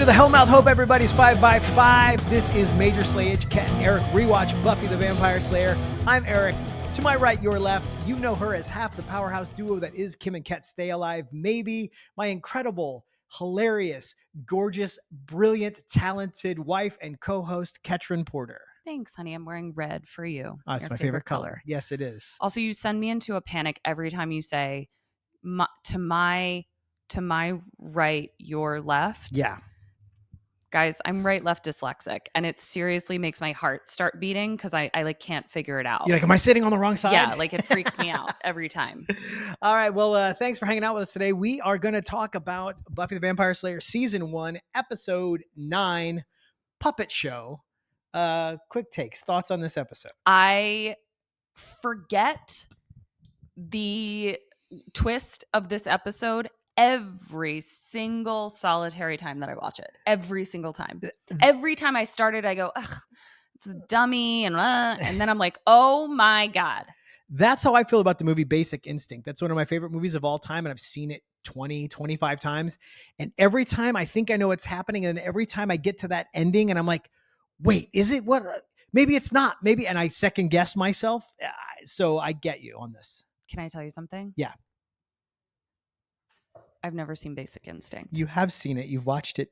to the Hellmouth. Hope everybody's 5x5. This is Major Slayage, Ket Arik, Rewatch, Buffy the Vampire Slayer. I'm Eric. To my right, your left, you know her as half the powerhouse duo that is Kim and Ket Stay Alive. Maybe my incredible, hilarious, gorgeous, brilliant, talented wife and co-host, Ketryn Porter. Thanks, honey. I'm wearing red for you. Oh, it's my favorite color. Yes, it is. Also, you send me into a panic every time you say to my right, your left. Yeah. Guys, I'm right left dyslexic, and it seriously makes my heart start beating because I like can't figure it out. You're like, am I sitting on the wrong side? Yeah, like it freaks me out every time. All right. Well, thanks for hanging out with us today. We are going to talk about Buffy the Vampire Slayer Season 1, Episode 9, Puppet Show. Quick takes, thoughts on this episode? I forget the twist of this episode every single solitary time that I watch it. Every single time. Every time I start it, I go, ugh, it's a dummy. And then I'm like, oh my God. That's how I feel about the movie Basic Instinct. That's one of my favorite movies of all time. And I've seen it 20, 25 times. And every time I think I know what's happening. And every time I get to that ending and I'm like, wait, is it what? Maybe it's not. Maybe. And I second guess myself. So I get you on this. Can I tell you something? Yeah. I've never seen Basic Instinct. You have seen it. You've watched it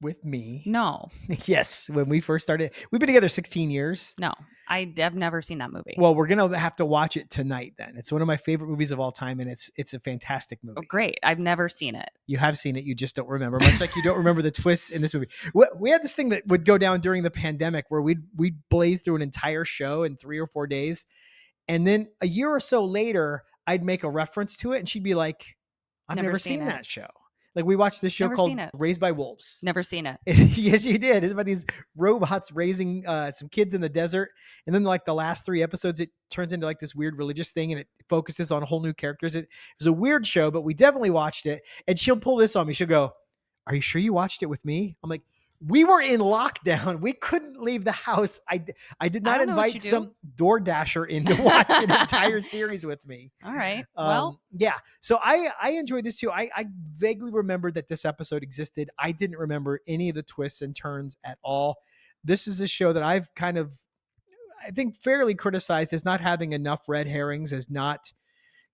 with me. No. Yes. When we first started, we've been together 16 years. No, I've never seen that movie. Well, we're going to have to watch it tonight then. It's one of my favorite movies of all time. And it's a fantastic movie. Oh, great. I've never seen it. You have seen it. You just don't remember, much like you don't remember the twists in this movie. We had this thing that would go down during the pandemic where we'd blaze through an entire show in 3 or 4 days. And then a year or so later, I'd make a reference to it. And she'd be like, I've never seen that show. Like we watched this show called Raised by Wolves. Never seen it. Yes, you did. It's about these robots raising some kids in the desert. And then like the last 3 episodes, it turns into like this weird religious thing and it focuses on whole new characters. It was a weird show, but we definitely watched it. And she'll pull this on me. She'll go, are you sure you watched it with me? I'm like, we were in lockdown. We couldn't leave the house. I did not invite some DoorDasher in to watch an entire series with me. All right. Yeah. So I enjoyed this too. I vaguely remembered that this episode existed. I didn't remember any of the twists and turns at all. This is a show that I've kind of, I think, fairly criticized as not having enough red herrings, as not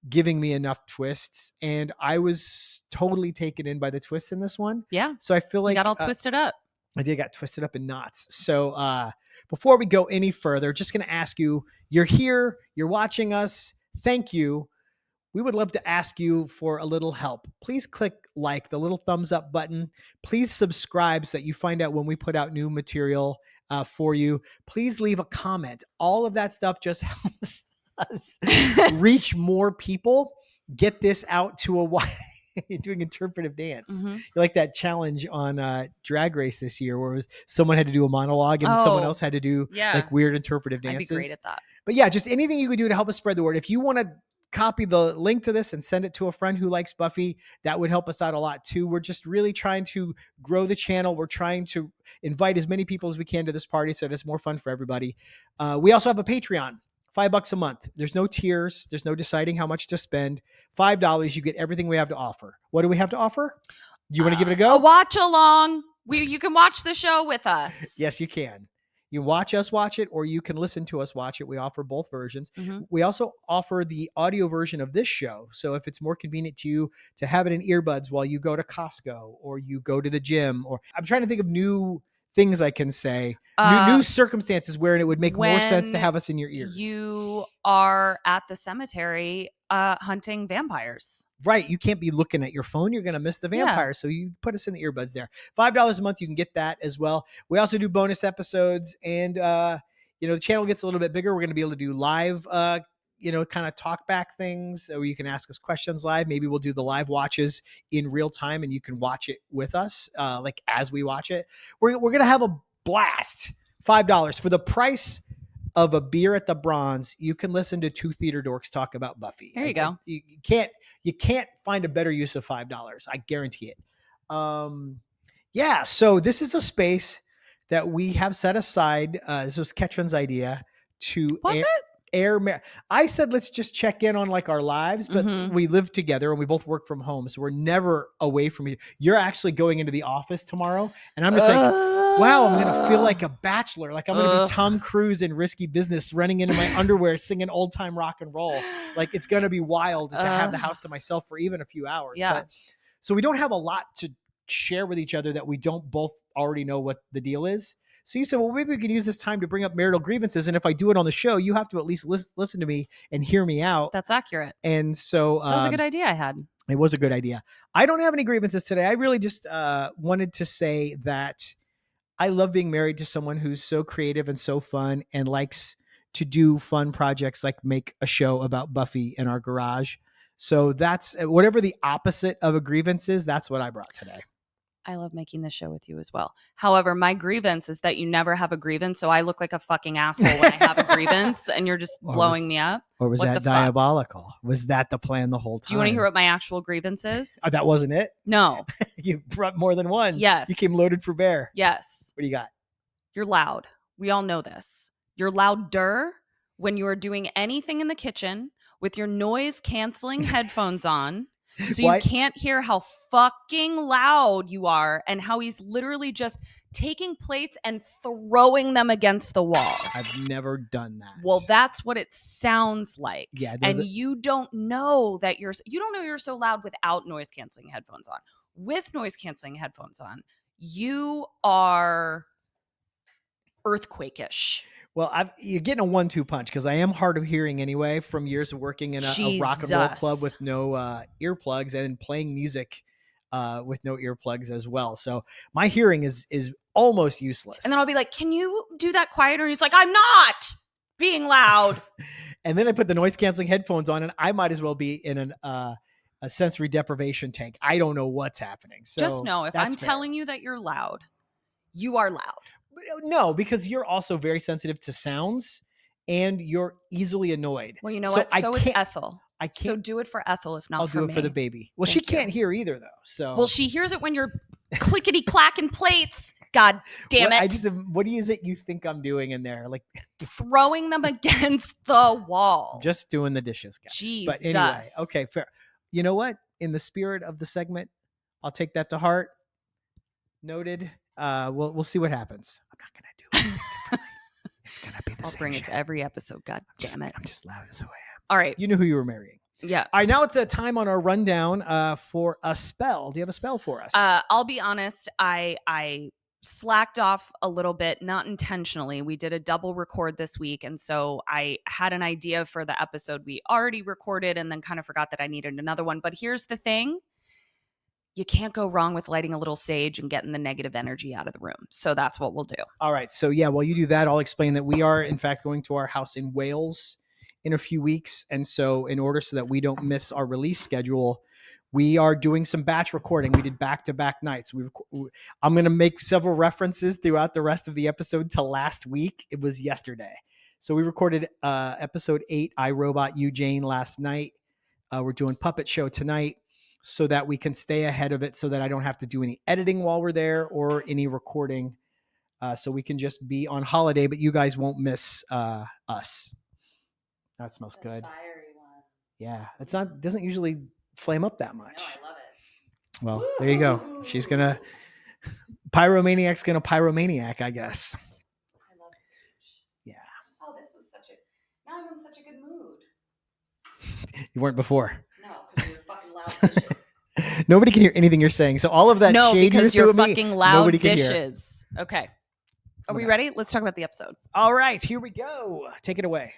giving me enough twists. And I was totally taken in by the twists in this one. Yeah. So I feel like you got all twisted up. I did got twisted up in knots. So before we go any further, just going to ask you, you're here, you're watching us. Thank you. We would love to ask you for a little help. Please click like, the little thumbs up button. Please subscribe so that you find out when we put out new material for you. Please leave a comment. All of that stuff just helps us reach more people, get this out to a wide... You're doing interpretive dance. Mm-hmm. You're like that challenge on Drag Race this year where it was someone had to do a monologue and someone else had to do like weird interpretive dances. I'd be great at that. But yeah, just anything you could do to help us spread the word. If you want to copy the link to this and send it to a friend who likes Buffy, that would help us out a lot too. We're just really trying to grow the channel. We're trying to invite as many people as we can to this party so that it's more fun for everybody. We also have a Patreon. $5 a month. There's no tiers. There's no deciding how much to spend. $5, you get everything we have to offer. What do we have to offer? Do you want to give it a go? A watch along. You can watch the show with us. Yes, you can. You watch us watch it, or you can listen to us watch it. We offer both versions. Mm-hmm. We also offer the audio version of this show. So if it's more convenient to you to have it in earbuds while you go to Costco or you go to the gym, or I'm trying to think of new things I can say, new circumstances where it would make more sense to have us in your ears. You are at the cemetery hunting vampires. Right. You can't be looking at your phone. You're going to miss the vampire. Yeah. So you put us in the earbuds there. $5 a month. You can get that as well. We also do bonus episodes and, the channel gets a little bit bigger. We're going to be able to do live, kind of talk back things where you can ask us questions live. Maybe we'll do the live watches in real time and you can watch it with us, like as we watch it. We're going to have a blast. $5 for the price of a beer at the Bronze. You can listen to 2 theater dorks talk about Buffy. There you go. You can't find a better use of $5. I guarantee it. So this is a space that we have set aside. This was Ketryn's idea to. Was it? I said, let's just check in on like our lives, but Mhm. we live together and we both work from home. So we're never away from you. You're actually going into the office tomorrow. And I'm just like, wow, I'm going to feel like a bachelor. Like I'm going to be Tom Cruise in Risky Business running into my underwear, singing old time rock and roll. Like it's going to be wild to have the house to myself for even a few hours. Yeah. But so we don't have a lot to share with each other that we don't both already know what the deal is. So you said, well, maybe we could use this time to bring up marital grievances. And if I do it on the show, you have to at least listen to me and hear me out. That's accurate. And so that was a good idea I had. It was a good idea. I don't have any grievances today. I really just wanted to say that I love being married to someone who's so creative and so fun and likes to do fun projects like make a show about Buffy in our garage. So that's whatever the opposite of a grievance is. That's what I brought today. I love making this show with you as well. However, my grievance is that you never have a grievance. So I look like a fucking asshole when I have a grievance and you're just blowing me up. Or was that diabolical? Was that the plan the whole time? Do you want to hear what my actual grievance is? That wasn't it? No. You brought more than one. Yes. You came loaded for bear. Yes. What do you got? You're loud. We all know this. You're louder when you are doing anything in the kitchen with your noise canceling headphones on. So you can't hear how fucking loud you are and how he's literally just taking plates and throwing them against the wall. I've never done that. Well, that's what it sounds like. Yeah. And you don't know you're so loud without noise canceling headphones on. With noise canceling headphones on, you are earthquake-ish. Well, you're getting a 1-2 punch because I am hard of hearing anyway from years of working in a rock and roll club with no earplugs and playing music with no earplugs as well. So my hearing is almost useless. And then I'll be like, can you do that quieter? And he's like, I'm not being loud. And then I put the noise canceling headphones on and I might as well be in a sensory deprivation tank. I don't know what's happening. So just know if I'm telling you that you're loud, you are loud. No, because you're also very sensitive to sounds and you're easily annoyed. Well, you know what? So is Ethel. I can't. So do it for Ethel, if not I'll for do me. it for the baby. Well, she can't hear either, though. So well, she hears it when you're clickety clacking plates. God damn it! What is it you think I'm doing in there? Like throwing them against the wall. Just doing the dishes, guys. Jesus. But anyway, okay, fair. You know what? In the spirit of the segment, I'll take that to heart. Noted. We'll see what happens. I'm not gonna do it. It's gonna be the same. I'll bring it to every episode. God damn it! I'm just loud as who I am. All right. You knew who you were marrying. Yeah. All right. Now it's a time on our rundown for a spell. Do you have a spell for us? I'll be honest. I slacked off a little bit, not intentionally. We did a double record this week, and so I had an idea for the episode we already recorded, and then kind of forgot that I needed another one. But here's the thing. You can't go wrong with lighting a little sage and getting the negative energy out of the room. So that's what we'll do. All right. So yeah, while you do that, I'll explain that we are in fact going to our house in Wales in a few weeks. And so in order so that we don't miss our release schedule, we are doing some batch recording. We did back-to-back nights. I'm going to make several references throughout the rest of the episode to last week. It was yesterday. So we recorded episode 8, I, Robot, You, Jane last night. We're doing Puppet Show tonight, so that we can stay ahead of it so that I don't have to do any editing while we're there or any recording. So we can just be on holiday, but you guys won't miss us. That smells good. Fiery one. Yeah. Doesn't usually flame up that much. No, I love it. Well, there you go. She's Pyromaniac's going to pyromaniac, I guess. I love sage. Yeah. Oh, now I'm in such a good mood. You weren't before. No, because you're fucking loud dishes. Nobody can hear anything you're saying. So all of that shade because you're fucking loud nobody dishes. Okay. Are we ready? Let's talk about the episode. All right, here we go. Take it away.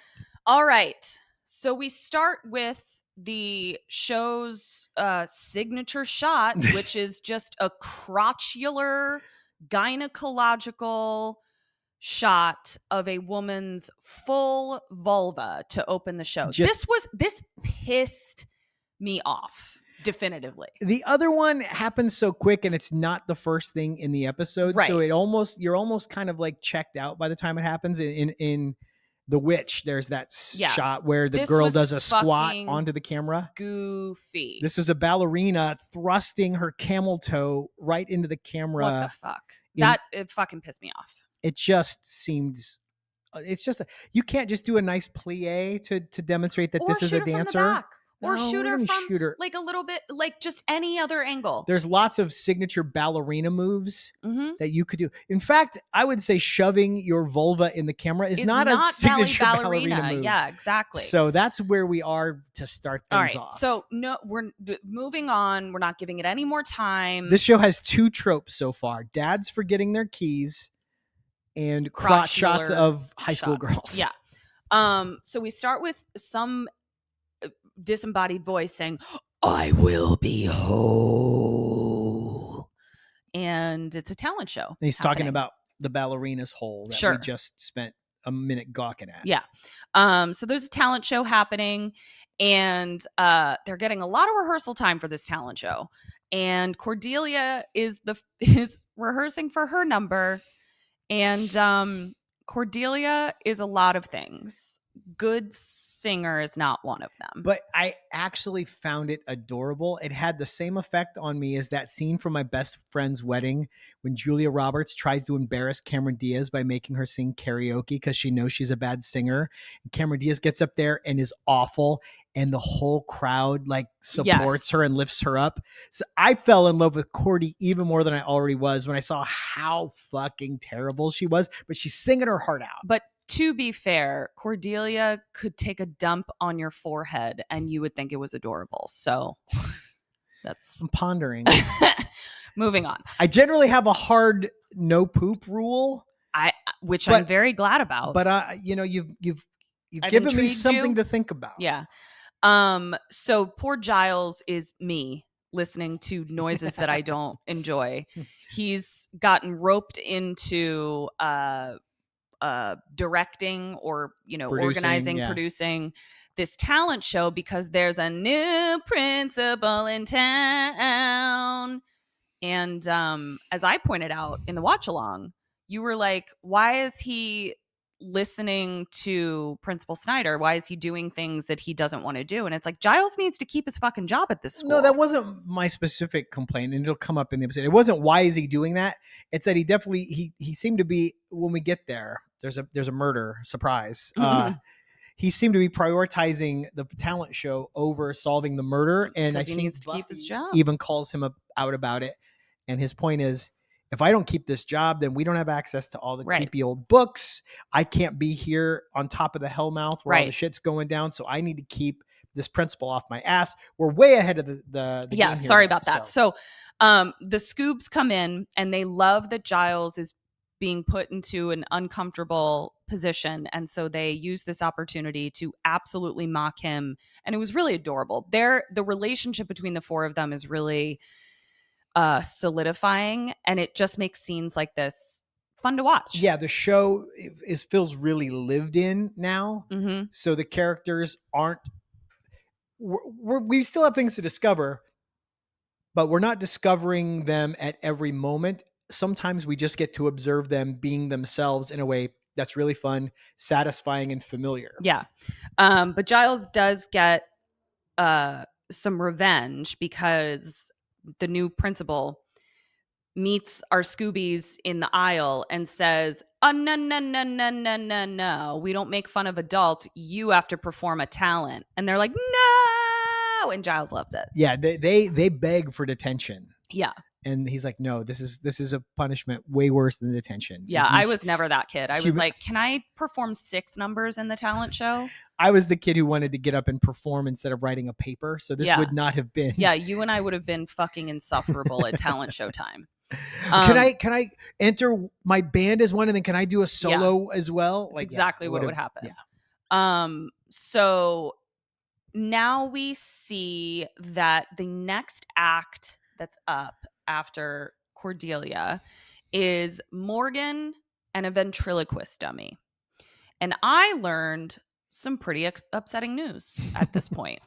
All right. So we start with the show's signature shot, which is just a crotchular gynecological shot of a woman's full vulva to open the show. This pissed me off definitively. The other one happens so quick and it's not the first thing in the episode. Right. So you're almost kind of like checked out by the time it happens. In The Witch, there's that shot where the girl does a squat onto the camera. Goofy. This is a ballerina thrusting her camel toe right into the camera. What the fuck? It fucking pissed me off. It just seemed It's just you can't just do a nice plie to demonstrate that Or this is shoot a her from the dancer. back. Or No, shoot we're her gonna from shoot her. like a little bit, like just any other angle. There's lots of signature ballerina moves Mhm. that you could do. In fact, I would say shoving your vulva in the camera is not a Ballet signature ballerina move. Yeah, exactly. So that's where we are to start All things right. off. So no, we're moving on. We're not giving it any more time. This show has 2 tropes so far: dads forgetting their keys and crotch shots Crotchular of high school shots. girls. Yeah. So we start with some disembodied voice saying, "I will be whole," and it's a talent show. And he's happening. talking about the ballerina's hole that Sure. we just spent a minute gawking at. Yeah. So there's a talent show happening, and they're getting a lot of rehearsal time for this talent show. And Cordelia is rehearsing for her number, and Cordelia is a lot of things. Good singer is not one of them. But I actually found it adorable. It had the same effect on me as that scene from My Best Friend's Wedding when Julia Roberts tries to embarrass Cameron Diaz by making her sing karaoke because she knows she's a bad singer. And Cameron Diaz gets up there and is awful, and the whole crowd like supports her and lifts her up. So I fell in love with Cordy even more than I already was when I saw how fucking terrible she was, but she's singing her heart out. But to be fair, Cordelia could take a dump on your forehead and you would think it was adorable. So that's I'm pondering. moving on. I generally have a hard no poop rule, Which I'm very glad about. But you've I've given me intrigued something you. to think about. Yeah. So poor Giles is me listening to noises that I don't enjoy. He's gotten roped into directing or organizing, producing this talent show because there's a new principal in town. And as I pointed out in the watch along, you were like, why is he listening to Principal Snyder? Why is he doing things that he doesn't want to do? And it's like, Giles needs to keep his fucking job at this school. No, that wasn't my specific complaint, and it'll come up in the episode. It wasn't why is he doing that. It's that he definitely he seemed to be, when we get there, there's a murder surprise. He seemed to be prioritizing the talent show over solving the murder, and I think he needs to keep his job. Even calls him out about it. And his point is, if I don't keep this job, then we don't have access to all the creepy old books. I can't be here on top of the Hellmouth where all the shit's going down. So I need to keep this principal off my ass. We're way ahead of the yeah. game Sorry here, about that. So the Scoobs come in and they love that Giles is being put into an uncomfortable position. And so they use this opportunity to absolutely mock him. And it was really adorable. The relationship between the four of them is really solidifying, and it just makes scenes like this fun to watch. Yeah, the show feels really lived in now. Mm-hmm. So the characters aren't. We still have things to discover, but we're not discovering them at every moment. Sometimes we just get to observe them being themselves in a way that's really fun, satisfying, and familiar. Yeah, but Giles does get some revenge because the new principal meets our Scoobies in the aisle and says, "Oh, no, we don't make fun of adults. You have to perform a talent." And they're like, "No!" And Giles loves it. Yeah, they beg for detention. Yeah. And he's like, "No, this is a punishment way worse than detention." Yeah, I was never that kid. I was like, "Can I perform 6 numbers in the talent show?" I was the kid who wanted to get up and perform instead of writing a paper. So this would not have been. Yeah, you and I would have been fucking insufferable at talent show time. Can I enter my band as one, and then can I do a solo as well? That's exactly what would happen. Yeah. So now we see that the next act that's up after Cordelia is Morgan and a ventriloquist dummy. And I learned some pretty upsetting news at this point.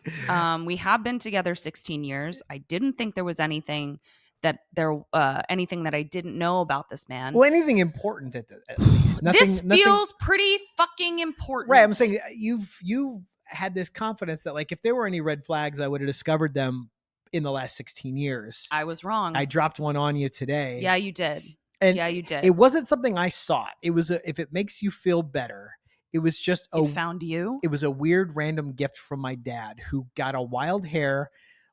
We have been together 16 years. I didn't think there was anything that I didn't know about this man. Well, anything important at least. This feels pretty fucking important. Right. I'm saying you had this confidence that like if there were any red flags, I would have discovered them in the last 16 years. I was wrong. I dropped one on you today. Yeah, you did. And Yeah, you did. it wasn't something I sought. It was if it makes you feel better. It was just It found you. It was a weird random gift from my dad, who got a wild hair,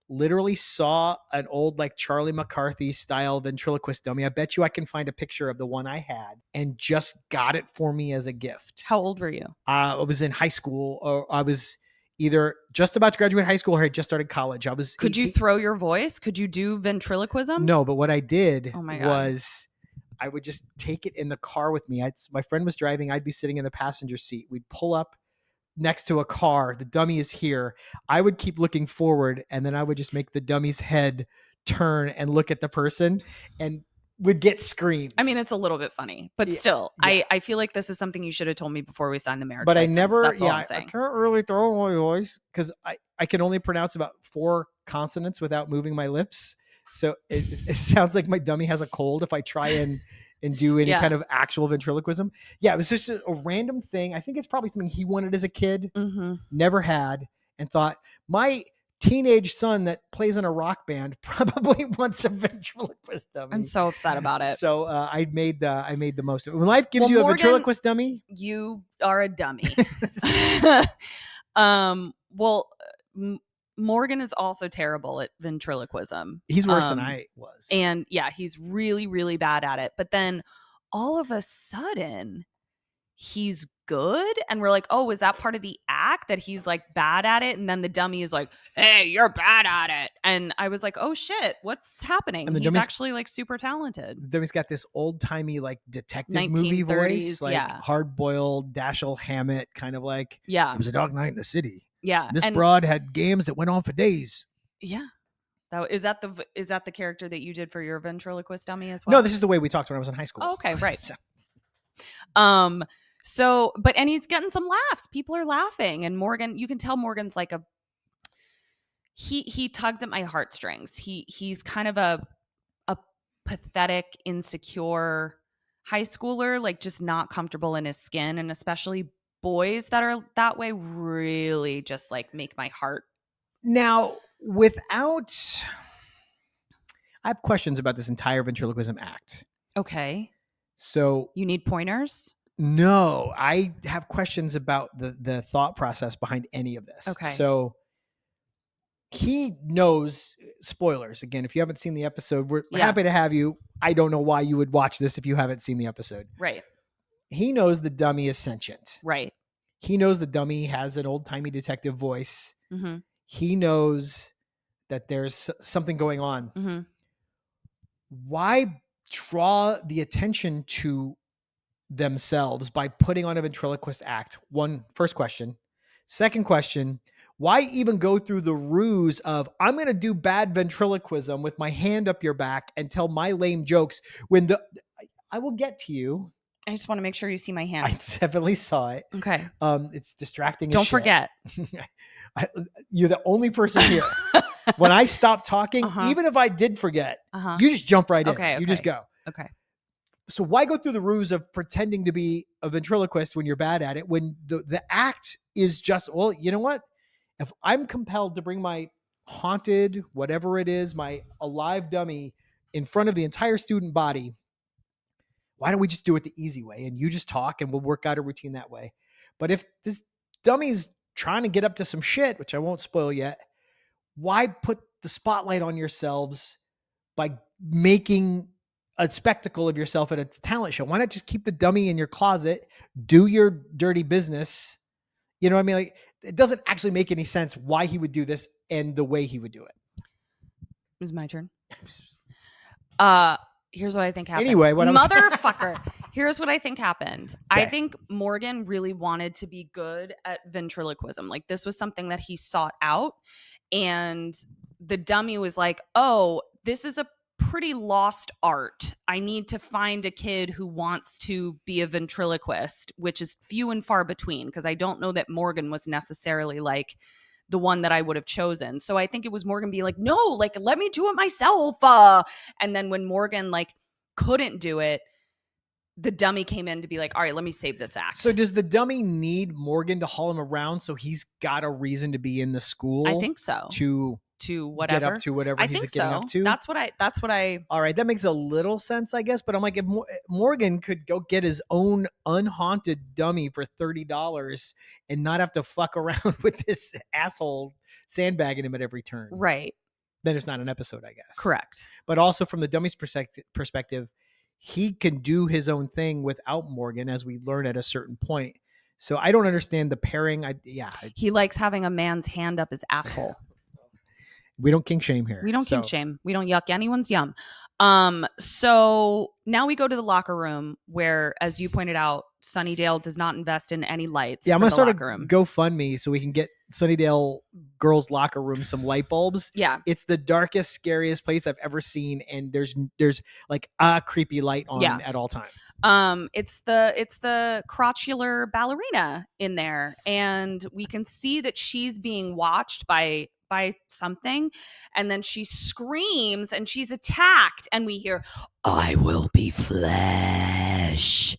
literally saw an old like Charlie McCarthy style ventriloquist dummy. I bet you I can find a picture of the one I had, and just got it for me as a gift. How old were you? I was in high school, or I was either just about to graduate high school or I had just started college. I was Could 18. you throw your voice? Could you do ventriloquism? No, but what I did Oh my God. was I would just take it in the car with me. My friend was driving. I'd be sitting in the passenger seat. We'd pull up next to a car. The dummy is here. I would keep looking forward, and then I would just make the dummy's head turn and look at the person, and would get screams. I mean, it's a little bit funny, but still, yeah. I feel like this is something you should have told me before we signed the marriage But license. I never, That's all yeah, I'm I saying. can't really throw my voice because I can only pronounce about 4 consonants without moving my lips. So it sounds like my dummy has a cold if I try and do any kind of actual ventriloquism. Yeah, it was just a random thing. I think it's probably something he wanted as a kid, never had, and thought, my teenage son that plays in a rock band probably wants a ventriloquist dummy. I'm so upset about it. So I made the most of it. When life gives you a ventriloquist dummy, you are a dummy. Morgan is also terrible at ventriloquism. He's worse than I was. And yeah, he's really, really bad at it. But then all of a sudden, he's good. And we're like, oh, is that part of the act that he's like bad at it? And then the dummy is like, hey, you're bad at it. And I was like, oh shit, what's happening? He's actually like super talented. The dummy's got this old timey like detective movie voice, like hard boiled Dashiell Hammett, kind of like, it was a dark night in the city. Yeah. This broad had games that went on for days. Yeah. Is that the character that you did for your ventriloquist dummy as well? No, this is the way we talked when I was in high school. Oh, okay, right. And he's getting some laughs. People are laughing. And Morgan, you can tell Morgan's like he tugs at my heartstrings. He's kind of a pathetic, insecure high schooler, like just not comfortable in his skin, and especially boys that are that way really just like make my heart. Now, I have questions about this entire ventriloquism act. Okay. So you need pointers? No, I have questions about the thought process behind any of this. Okay. So he knows, spoilers again, if you haven't seen the episode, we're happy to have you. I don't know why you would watch this if you haven't seen the episode. Right. He knows the dummy is sentient. Right. He knows the dummy has an old-timey detective voice. Mm-hmm. He knows that there's something going on. Mm-hmm. Why draw the attention to themselves by putting on a ventriloquist act? First question. Second question, why even go through the ruse of, I'm going to do bad ventriloquism with my hand up your back and tell my lame jokes when I will get to you. I just want to make sure you see my hand. I definitely saw it. Okay. It's distracting. Don't forget. You're the only person here. When I stop talking, even if I did forget, you just jump right in. Okay. You just go. Okay. So why go through the ruse of pretending to be a ventriloquist when you're bad at it, when the act is just, well, you know what? If I'm compelled to bring my haunted, whatever it is, my alive dummy in front of the entire student body, why don't we just do it the easy way? And you just talk and we'll work out a routine that way. But if this dummy's trying to get up to some shit, which I won't spoil yet, why put the spotlight on yourselves by making a spectacle of yourself at a talent show? Why not just keep the dummy in your closet, do your dirty business? You know what I mean? Like, it doesn't actually make any sense why he would do this and the way he would do it. It was my turn. Here's what I think happened. Anyway, motherfucker. Here's what I think happened. Okay. I think Morgan really wanted to be good at ventriloquism. Like, this was something that he sought out. And the dummy was like, oh, this is a pretty lost art. I need to find a kid who wants to be a ventriloquist, which is few and far between, because I don't know that Morgan was necessarily like the one that I would have chosen. So I think it was Morgan being like, no, like, let me do it myself. And then when Morgan like couldn't do it, the dummy came in to be like, all right, let me save this act. So does the dummy need Morgan to haul him around so he's got a reason to be in the school? I think so. To to whatever. Get up to whatever I he's think getting so. up to. That's what I. All right, that makes a little sense, I guess. But I'm like, if Morgan could go get his own unhaunted dummy for $30 and not have to fuck around with this asshole sandbagging him at every turn, Right. then it's not an episode, I guess. Correct. But also from the dummy's perspective, he can do his own thing without Morgan, as we learn at a certain point. So I don't understand the pairing. He likes having a man's hand up his asshole. We don't kink shame here. We don't kink shame. We don't yuck anyone's yum. So now we go to the locker room where, as you pointed out, Sunnydale does not invest in any lights. Yeah, I'm gonna start a room. GoFundMe so we can get Sunnydale girls' locker room some light bulbs. Yeah, it's the darkest, scariest place I've ever seen, and there's like a creepy light on at all times. It's the crotchular ballerina in there, and we can see that she's being watched by something, and then she screams and she's attacked, and we hear, "I will be flesh."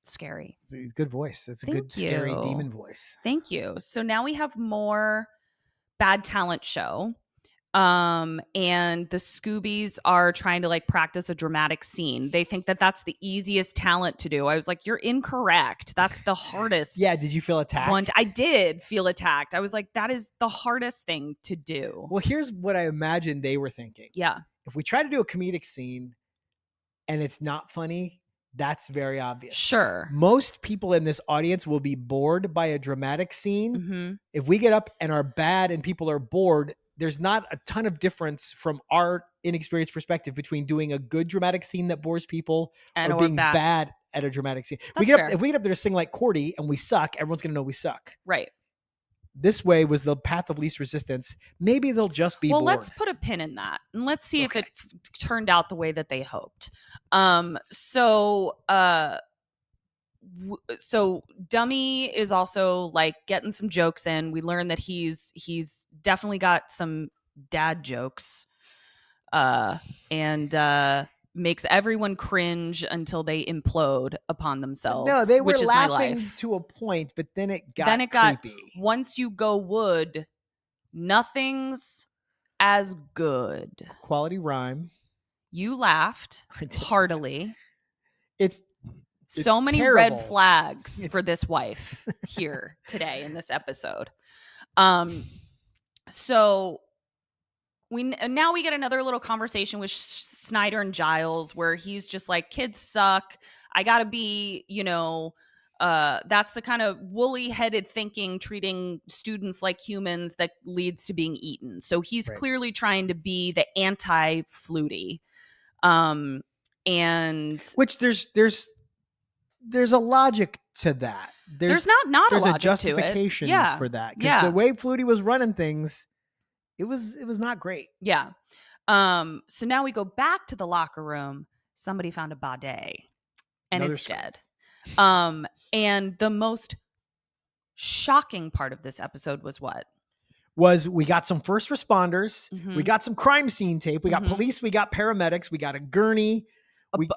Scary. It's a good voice. It's a good scary demon voice. Thank you. So now we have more bad talent show. And the Scoobies are trying to like practice a dramatic scene. They think that that's the easiest talent to do. I was like, you're incorrect. That's the hardest. Yeah. Did you feel attacked? I did feel attacked. I was like, that is the hardest thing to do. Well, here's what I imagine they were thinking. Yeah. If we try to do a comedic scene and it's not funny, that's very obvious. Sure. Most people in this audience will be bored by a dramatic scene. Mm-hmm. If we get up and are bad and people are bored, there's not a ton of difference from our inexperienced perspective between doing a good dramatic scene that bores people or being bad at a dramatic scene. If we get up there to sing like Cordy and we suck, everyone's going to know we suck. Right. This way was the path of least resistance. Maybe they'll just be bored. Let's put a pin in that and let's see if it turned out the way that they hoped. So Dummy is also like getting some jokes in. We learn that he's definitely got some dad jokes, and makes everyone cringe until they implode upon themselves. No, they were which is laughing to a point, but then it got creepy. Once you go wood, nothing's as good. Quality rhyme. You laughed heartily. It's so many terrible. red flags for this wife here today in this episode. So now we get another little conversation with Snyder and Giles where he's just like, kids suck. I gotta be, that's the kind of woolly headed thinking, treating students like humans that leads to being eaten. So he's clearly trying to be the anti-Flutie. And which there's a logic to that. There's not a logic a justification to it. for that. Because the way Flutie was running things, it was not great. Yeah. So now we go back to the locker room. Somebody found a bidet and it's dead. And the most shocking part of this episode was what? We got some first responders. Mm-hmm. We got some crime scene tape. We got police. We got paramedics. We got a gurney.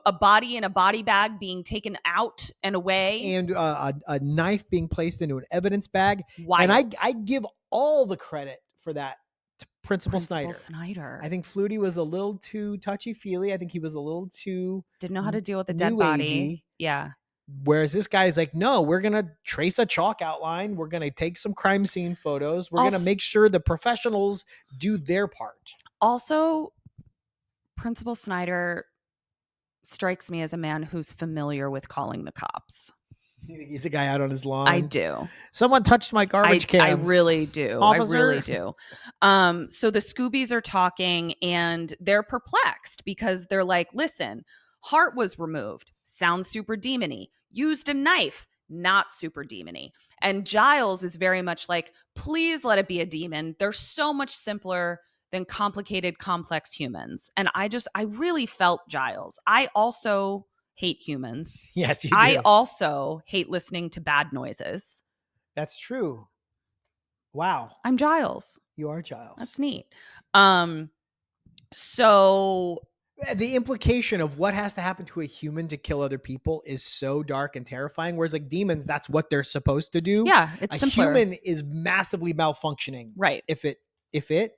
A body in a body bag being taken out and away. And a knife being placed into an evidence bag. Wild. And I give all the credit for that to Principal Snyder. I think Flutie was a little too touchy-feely. I think he was a little too... didn't know how to deal with a dead body. Yeah. Whereas this guy's like, no, we're going to trace a chalk outline. We're going to take some crime scene photos. We're going to make sure the professionals do their part. Also, Principal Snyder strikes me as a man who's familiar with calling the cops. He's a guy out on his lawn. I do. Someone touched my garbage cans. I really do. Officer? I really do. So the Scoobies are talking and they're perplexed because they're like, listen, heart was removed. Sounds super demony. Used a knife. Not super demony. And Giles is very much like, please let it be a demon. They're so much simpler than complicated, complex humans. And I really felt Giles. I also hate humans. Yes, you do. I also hate listening to bad noises. That's true. Wow. I'm Giles. You are Giles. That's neat. So the implication of what has to happen to a human to kill other people is so dark and terrifying. Whereas like demons, that's what they're supposed to do. Yeah, it's simpler. A human is massively malfunctioning. Right. If it if it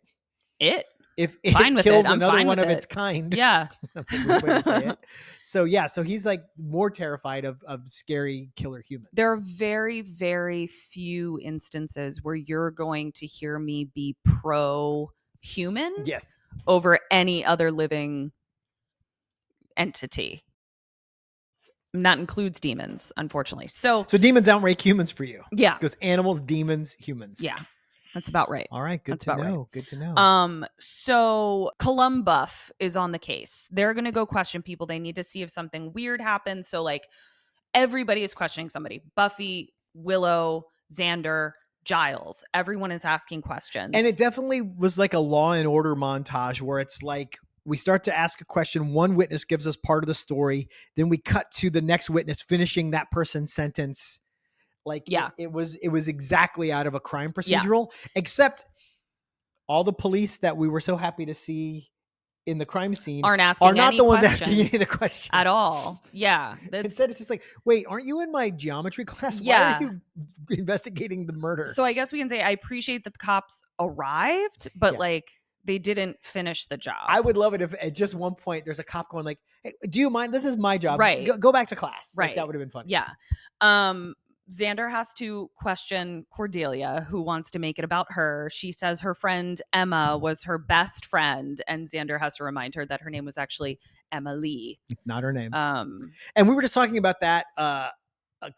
Fine with it. kills I'm another fine one with of its it. kind. Yeah. That's a weird way to say it. So yeah, so he's like more terrified of scary killer humans. There are very, very few instances where you're going to hear me be pro-human yes. over any other living entity. And that includes demons, unfortunately. So demons outrank humans for you. yeah. It goes animals, demons, humans. Yeah. That's about right. All right, good That's to about know. right. Good to know. So Columbuff is on the case. They're gonna go question people. They need to see if something weird happens. So like everybody is questioning somebody. Buffy, Willow, Xander, Giles. Everyone is asking questions. And it definitely was like a Law and Order montage where it's like we start to ask a question, one witness gives us part of the story, then we cut to the next witness finishing that person's sentence. Like it was exactly out of a crime procedural, except all the police that we were so happy to see in the crime scene are not the ones asking any of the questions at all. Yeah. Instead, it's just like, wait, aren't you in my geometry class? Why are you investigating the murder? So I guess we can say I appreciate that the cops arrived, but like they didn't finish the job. I would love it if at just one point there's a cop going like, hey, do you mind? This is my job. Right. Go back to class. Right. Like, that would have been fun. Yeah. Xander has to question Cordelia, who wants to make it about her. She says her friend Emma was her best friend, and Xander has to remind her that her name was actually Emily. Not her name. And we were just talking about that a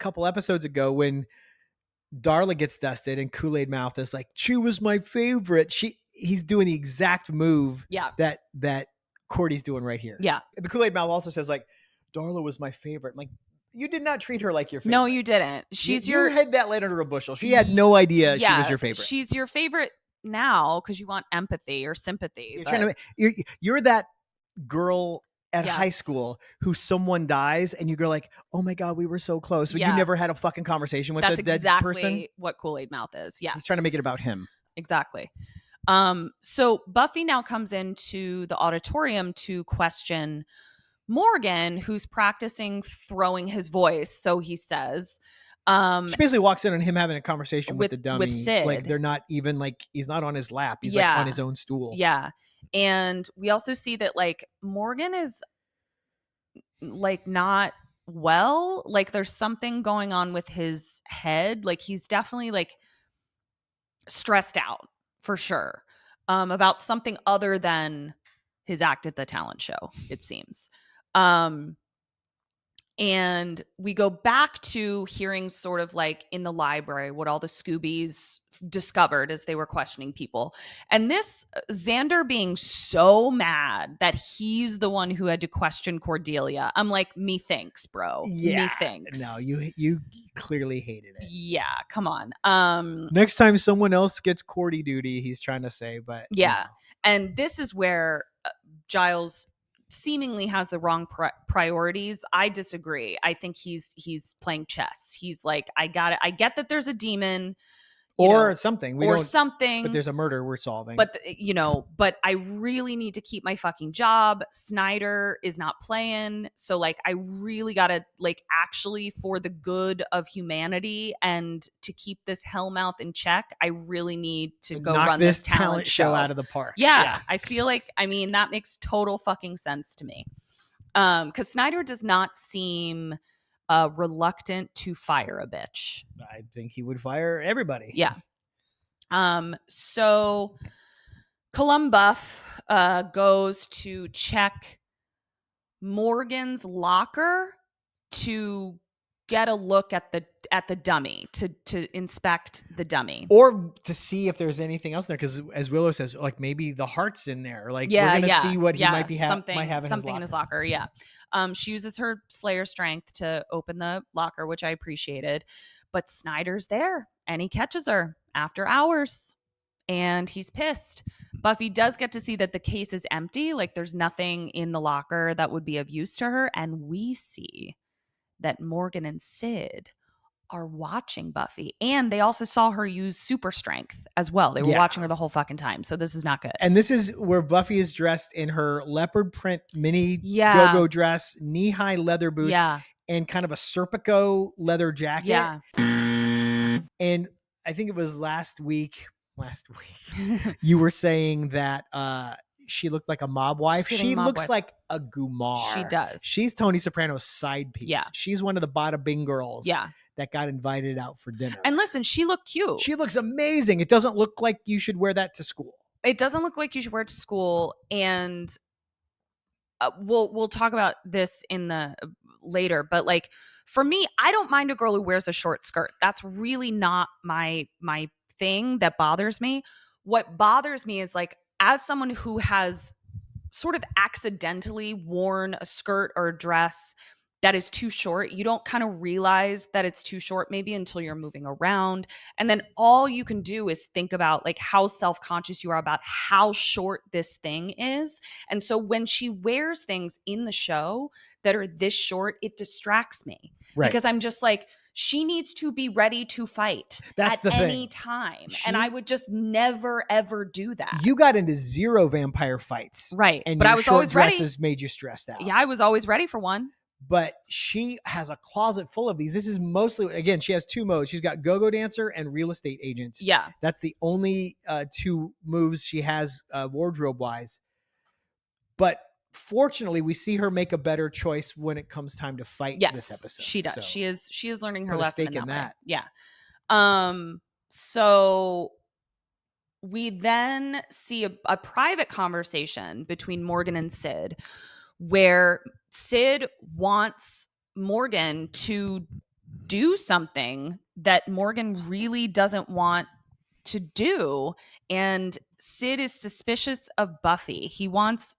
couple episodes ago when Darla gets dusted and Kool-Aid Mouth is like, she was my favorite. He's doing the exact move that Cordy's doing right here. Yeah. The Kool-Aid Mouth also says like, Darla was my favorite. I'm like, you did not treat her like your favorite. No, you didn't. You hid that letter to a bushel. She had no idea she was your favorite. She's your favorite now because you want empathy or sympathy. You're that girl at high school who someone dies and you go like, oh my God, we were so close. But you never had a fucking conversation with the dead person. That's exactly what Kool-Aid Mouth is. Yeah. He's trying to make it about him. Exactly. So Buffy now comes into the auditorium to question Morgan, who's practicing throwing his voice, so he says. She basically walks in on him having a conversation with the dummy. With Sid. Like they're not even like, he's not on his lap. He's like on his own stool. Yeah. And we also see that like Morgan is like not well. Like there's something going on with his head. Like he's definitely like stressed out for sure about something other than his act at the talent show, it seems. And we go back to hearing sort of like in the library what all the Scoobies discovered as they were questioning people. And this Xander being so mad that he's the one who had to question Cordelia. I'm like, me thanks, bro. Yeah. Me thanks. No, you clearly hated it. Yeah, come on. Next time someone else gets Cordy duty, he's trying to say, but yeah. And this is where Giles seemingly has the wrong priorities. I disagree. I think he's playing chess. He's like, I got it. I get that there's a demon or something. Something. But there's a murder we're solving. But but I really need to keep my fucking job. Snyder is not playing. So like I really gotta like actually for the good of humanity and to keep this Hellmouth in check, I really need to go knock run this talent show out of the park. Yeah. I feel like that makes total fucking sense to me. Because Snyder does not seem reluctant to fire a bitch. I think he would fire everybody. Yeah. So Columbuff goes to check Morgan's locker to get a look at the dummy, to inspect the dummy, or to see if there's anything else there. Because as Willow says, like maybe the heart's in there. Like we're gonna see what he might have in his locker. Yeah. She uses her Slayer strength to open the locker, which I appreciated. But Snyder's there and he catches her after hours. And he's pissed. Buffy does get to see that the case is empty. Like there's nothing in the locker that would be of use to her. And we see that Morgan and Sid are watching Buffy. And they also saw her use super strength as well. They were watching her the whole fucking time. So this is not good. And this is where Buffy is dressed in her leopard print mini go-go dress, knee-high leather boots, and kind of a Serpico leather jacket. Yeah. And I think it was last week last week, you were saying that she looked like a mob wife. getting She mob looks wife. like a Gumar. She does. She's Tony Soprano's side piece. Yeah. She's one of the bada bing girls Yeah. that got invited out for dinner. And listen, she looked cute. She looks amazing. It doesn't look like you should wear that to school. It doesn't look like you should wear it to school. And we'll talk about this in the later. But like for me, I don't mind a girl who wears a short skirt. That's really not my thing that bothers me. What bothers me is like, as someone who has sort of accidentally worn a skirt or a dress that is too short, you don't kind of realize that it's too short maybe until you're moving around. And then all you can do is think about like how self-conscious you are about how short this thing is. And so when she wears things in the show that are this short, it distracts me. Right. Because I'm just like, she needs to be ready to fight That's at the any thing. time. And I would just never, ever do that. You got into 0 vampire fights. Right. And but your I was short always ready. dresses made you stressed out. Yeah, I was always ready for one. But she has a closet full of these. This is mostly, again, she has 2 modes. She's got go-go dancer and real estate agent. Yeah. That's the only 2 moves she has wardrobe-wise. But fortunately, we see her make a better choice when it comes time to fight this episode. She does. So, she is learning her put a lesson stake in in that. that. Way. Yeah. So we then see a private conversation between Morgan and Sid, where Sid wants Morgan to do something that Morgan really doesn't want to do. And Sid is suspicious of Buffy. He wants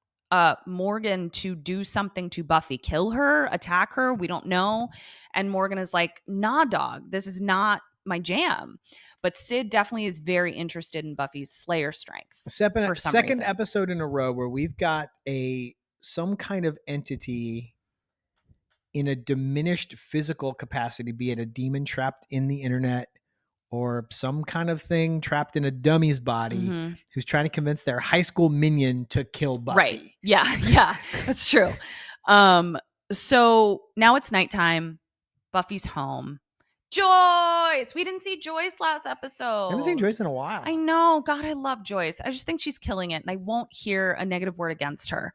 Morgan to do something to Buffy, kill her, attack her. We don't know. And Morgan is like, nah, dog, this is not my jam. But Sid definitely is very interested in Buffy's Slayer strength. Second episode in a row where we've got some kind of entity in a diminished physical capacity, be it a demon trapped in the internet or some kind of thing trapped in a dummy's body who's trying to convince their high school minion to kill Buffy. Right. Yeah, that's true. So now it's nighttime. Buffy's home. Joyce! We didn't see Joyce last episode. I haven't seen Joyce in a while. I know. God, I love Joyce. I just think she's killing it, and I won't hear a negative word against her.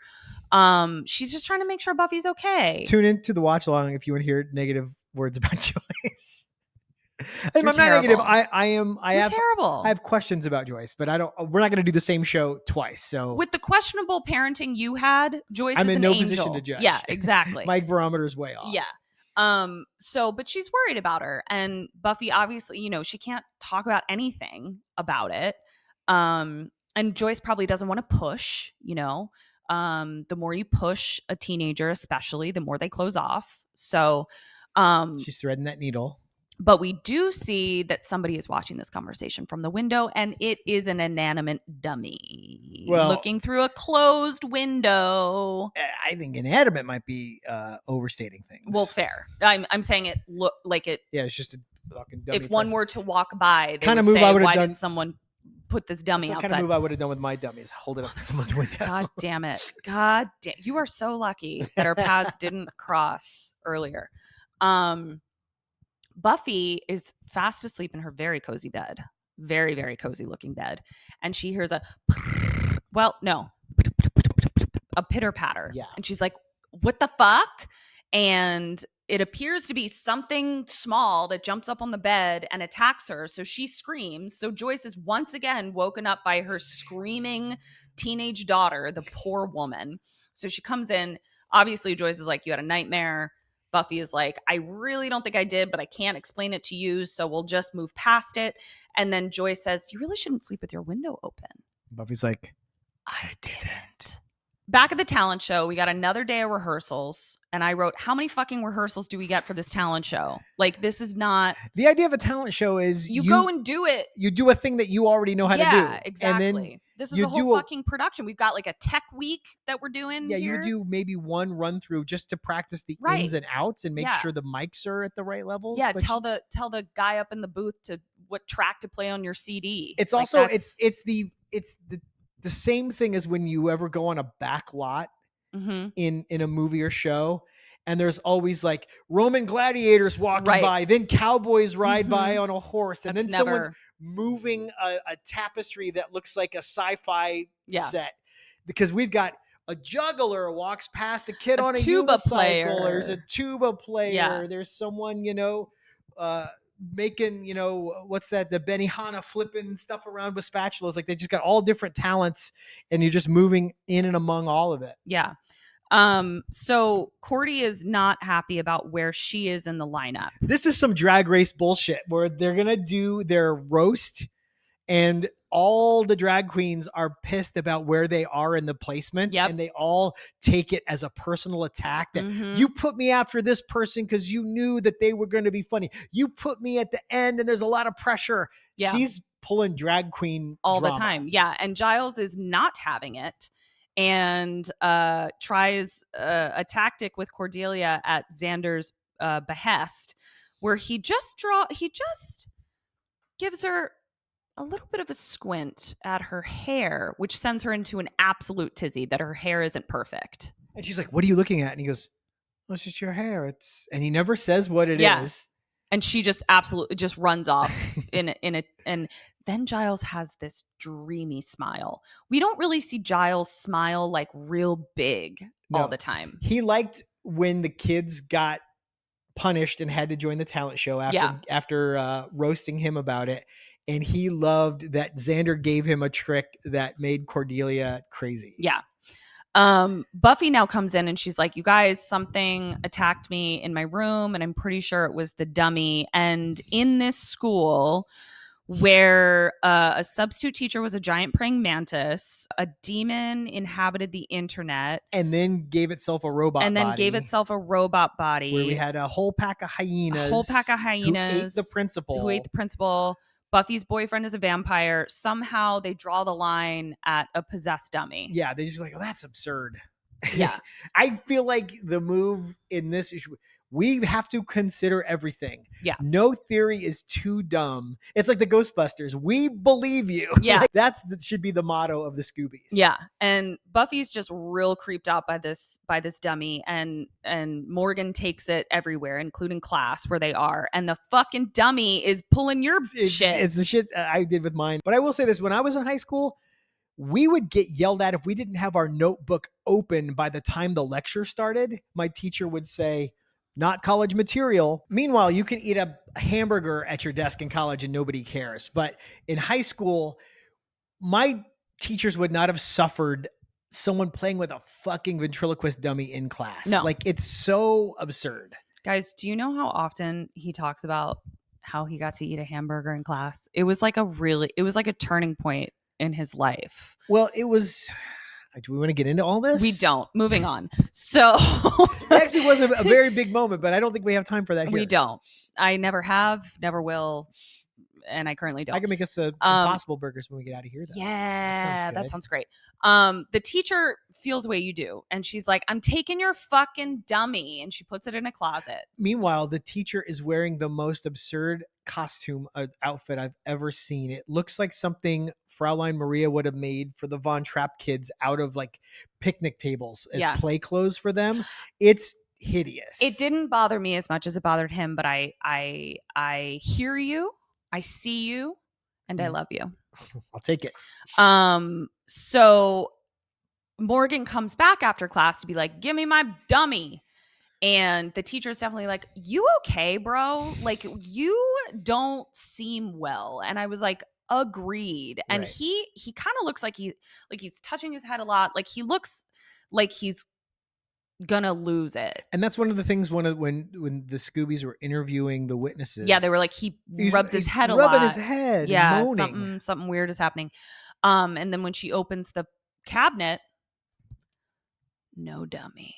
She's just trying to make sure Buffy's okay. Tune into the watch along if you want to hear negative words about Joyce. I'm not terrible. negative. I have terrible. I have questions about Joyce, but we're not going to do the same show twice. So with the questionable parenting you had, Joyce I'm is in an no angel. position to judge. Yeah, exactly. My barometer is way off. Yeah. But she's worried about her, and Buffy obviously, she can't talk about anything about it. And Joyce probably doesn't want to push, the more you push a teenager, especially, the more they close off. So, she's threading that needle. But we do see that somebody is watching this conversation from the window, and it is an inanimate dummy looking through a closed window. I think inanimate might be overstating things. Well, fair. I'm saying it look like it. Yeah, it's just a fucking dummy. If one were to walk by, they kind of would move say, I would have why done. Did someone put this dummy That's the outside? kind of move I would have done with my dummies. Hold it up to someone's window. God damn it. God damn. You are so lucky that our paths didn't cross earlier. Buffy is fast asleep in her very cozy bed. Very, very cozy looking bed. And she hears a pitter patter. Yeah. And she's like, what the fuck? And it appears to be something small that jumps up on the bed and attacks her. So she screams. So Joyce is once again woken up by her screaming teenage daughter, the poor woman. So she comes in. Obviously, Joyce is like, you had a nightmare. Buffy is like, I really don't think I did, but I can't explain it to you, so we'll just move past it. And then Joyce says, you really shouldn't sleep with your window open. Buffy's like, I didn't. Back at the talent show, we got another day of rehearsals, and I wrote, how many fucking rehearsals do we get for this talent show? Like, this is not... The idea of a talent show is you go and do it. You do a thing that you already know how to do. Yeah, exactly. And then this is a whole fucking production. We've got like a tech week that we're doing. Yeah, here. you do maybe one run through just to practice the ins and outs and make sure the mics are at the right levels. Yeah, tell the guy up in the booth what track to play on your CD. It's like also it's the same thing as when you ever go on a back lot in a movie or show. And there's always like Roman gladiators walking by, then cowboys ride by on a horse, and then someone's moving a tapestry that looks like a sci-fi Yeah. set, because we've got a juggler walks past a kid on a tuba unicycle. player. There's a tuba player. Yeah. There's someone, making, what's that? The Benihana flipping stuff around with spatulas. Like they just got all different talents, and you're just moving in and among all of it. Yeah. So Cordy is not happy about where she is in the lineup. This is some Drag Race bullshit where they're going to do their roast, and all the drag queens are pissed about where they are in the placement. Yep. And they all take it as a personal attack that you put me after this person because you knew that they were going to be funny. You put me at the end and there's a lot of pressure. Yeah. She's pulling drag queen all drama. the time. Yeah. And Giles is not having it, and tries a tactic with Cordelia at Xander's behest, where he just gives her a little bit of a squint at her hair, which sends her into an absolute tizzy that her hair isn't perfect. And she's like, "What are you looking at?" And he goes, "Oh, it's just your hair." And he never says what it is. And she just absolutely just runs off and then Giles has this dreamy smile. We don't really see Giles smile like real big all the time. He liked when the kids got punished and had to join the talent show after roasting him about it. And he loved that Xander gave him a trick that made Cordelia crazy. Yeah. Buffy now comes in and she's like, "You guys, something attacked me in my room, and I'm pretty sure it was the dummy." And in this school where a substitute teacher was a giant praying mantis, a demon inhabited the internet, and then gave itself a robot body. Where we had a whole pack of hyenas. Who ate the principal. Buffy's boyfriend is a vampire. Somehow they draw the line at a possessed dummy. Yeah, they just like, "Oh, that's absurd." Yeah. I feel like the move in this issue, we have to consider everything. Yeah. No theory is too dumb. It's like the Ghostbusters. We believe you. Yeah. Like, that should be the motto of the Scoobies. Yeah. And Buffy's just real creeped out by this dummy, and Morgan takes it everywhere, including class where they are. And the fucking dummy is pulling your shit. It's the shit I did with mine. But I will say this, when I was in high school, we would get yelled at if we didn't have our notebook open by the time the lecture started. My teacher would say, "Not college material." Meanwhile, you can eat a hamburger at your desk in college and nobody cares. But in high school, my teachers would not have suffered someone playing with a fucking ventriloquist dummy in class. No. Like, it's so absurd. Guys, do you know how often he talks about how he got to eat a hamburger in class? It was like a turning point in his life. Well, it was... Do we want to get into all this? We don't. Moving on. So it actually was a very big moment, but I don't think we have time for that here. We don't. I never have, never will, and I currently don't. I can make us Impossible burgers when we get out of here, though. Yeah, that sounds great. The teacher feels the way you do, and she's like, "I'm taking your fucking dummy," and she puts it in a closet. Meanwhile, the teacher is wearing the most absurd costume outfit I've ever seen. It looks like something Fraulein Maria would have made for the Von Trapp kids out of like picnic tables as play clothes for them. It's hideous. It didn't bother me as much as it bothered him, but I hear you, I see you, and I love you. I'll take it. So Morgan comes back after class to be like, "Give me my dummy." And the teacher is definitely like, "You okay, bro? Like, you don't seem well." And I was like, agreed. And he kind of looks like he's touching his head a lot. Like, he looks like he's gonna lose it. And that's one of the things when the Scoobies were interviewing the witnesses. Yeah, they were like, he rubs his head a lot. Rubbing his head. Yeah, moaning. something weird is happening. And then when she opens the cabinet, no dummy.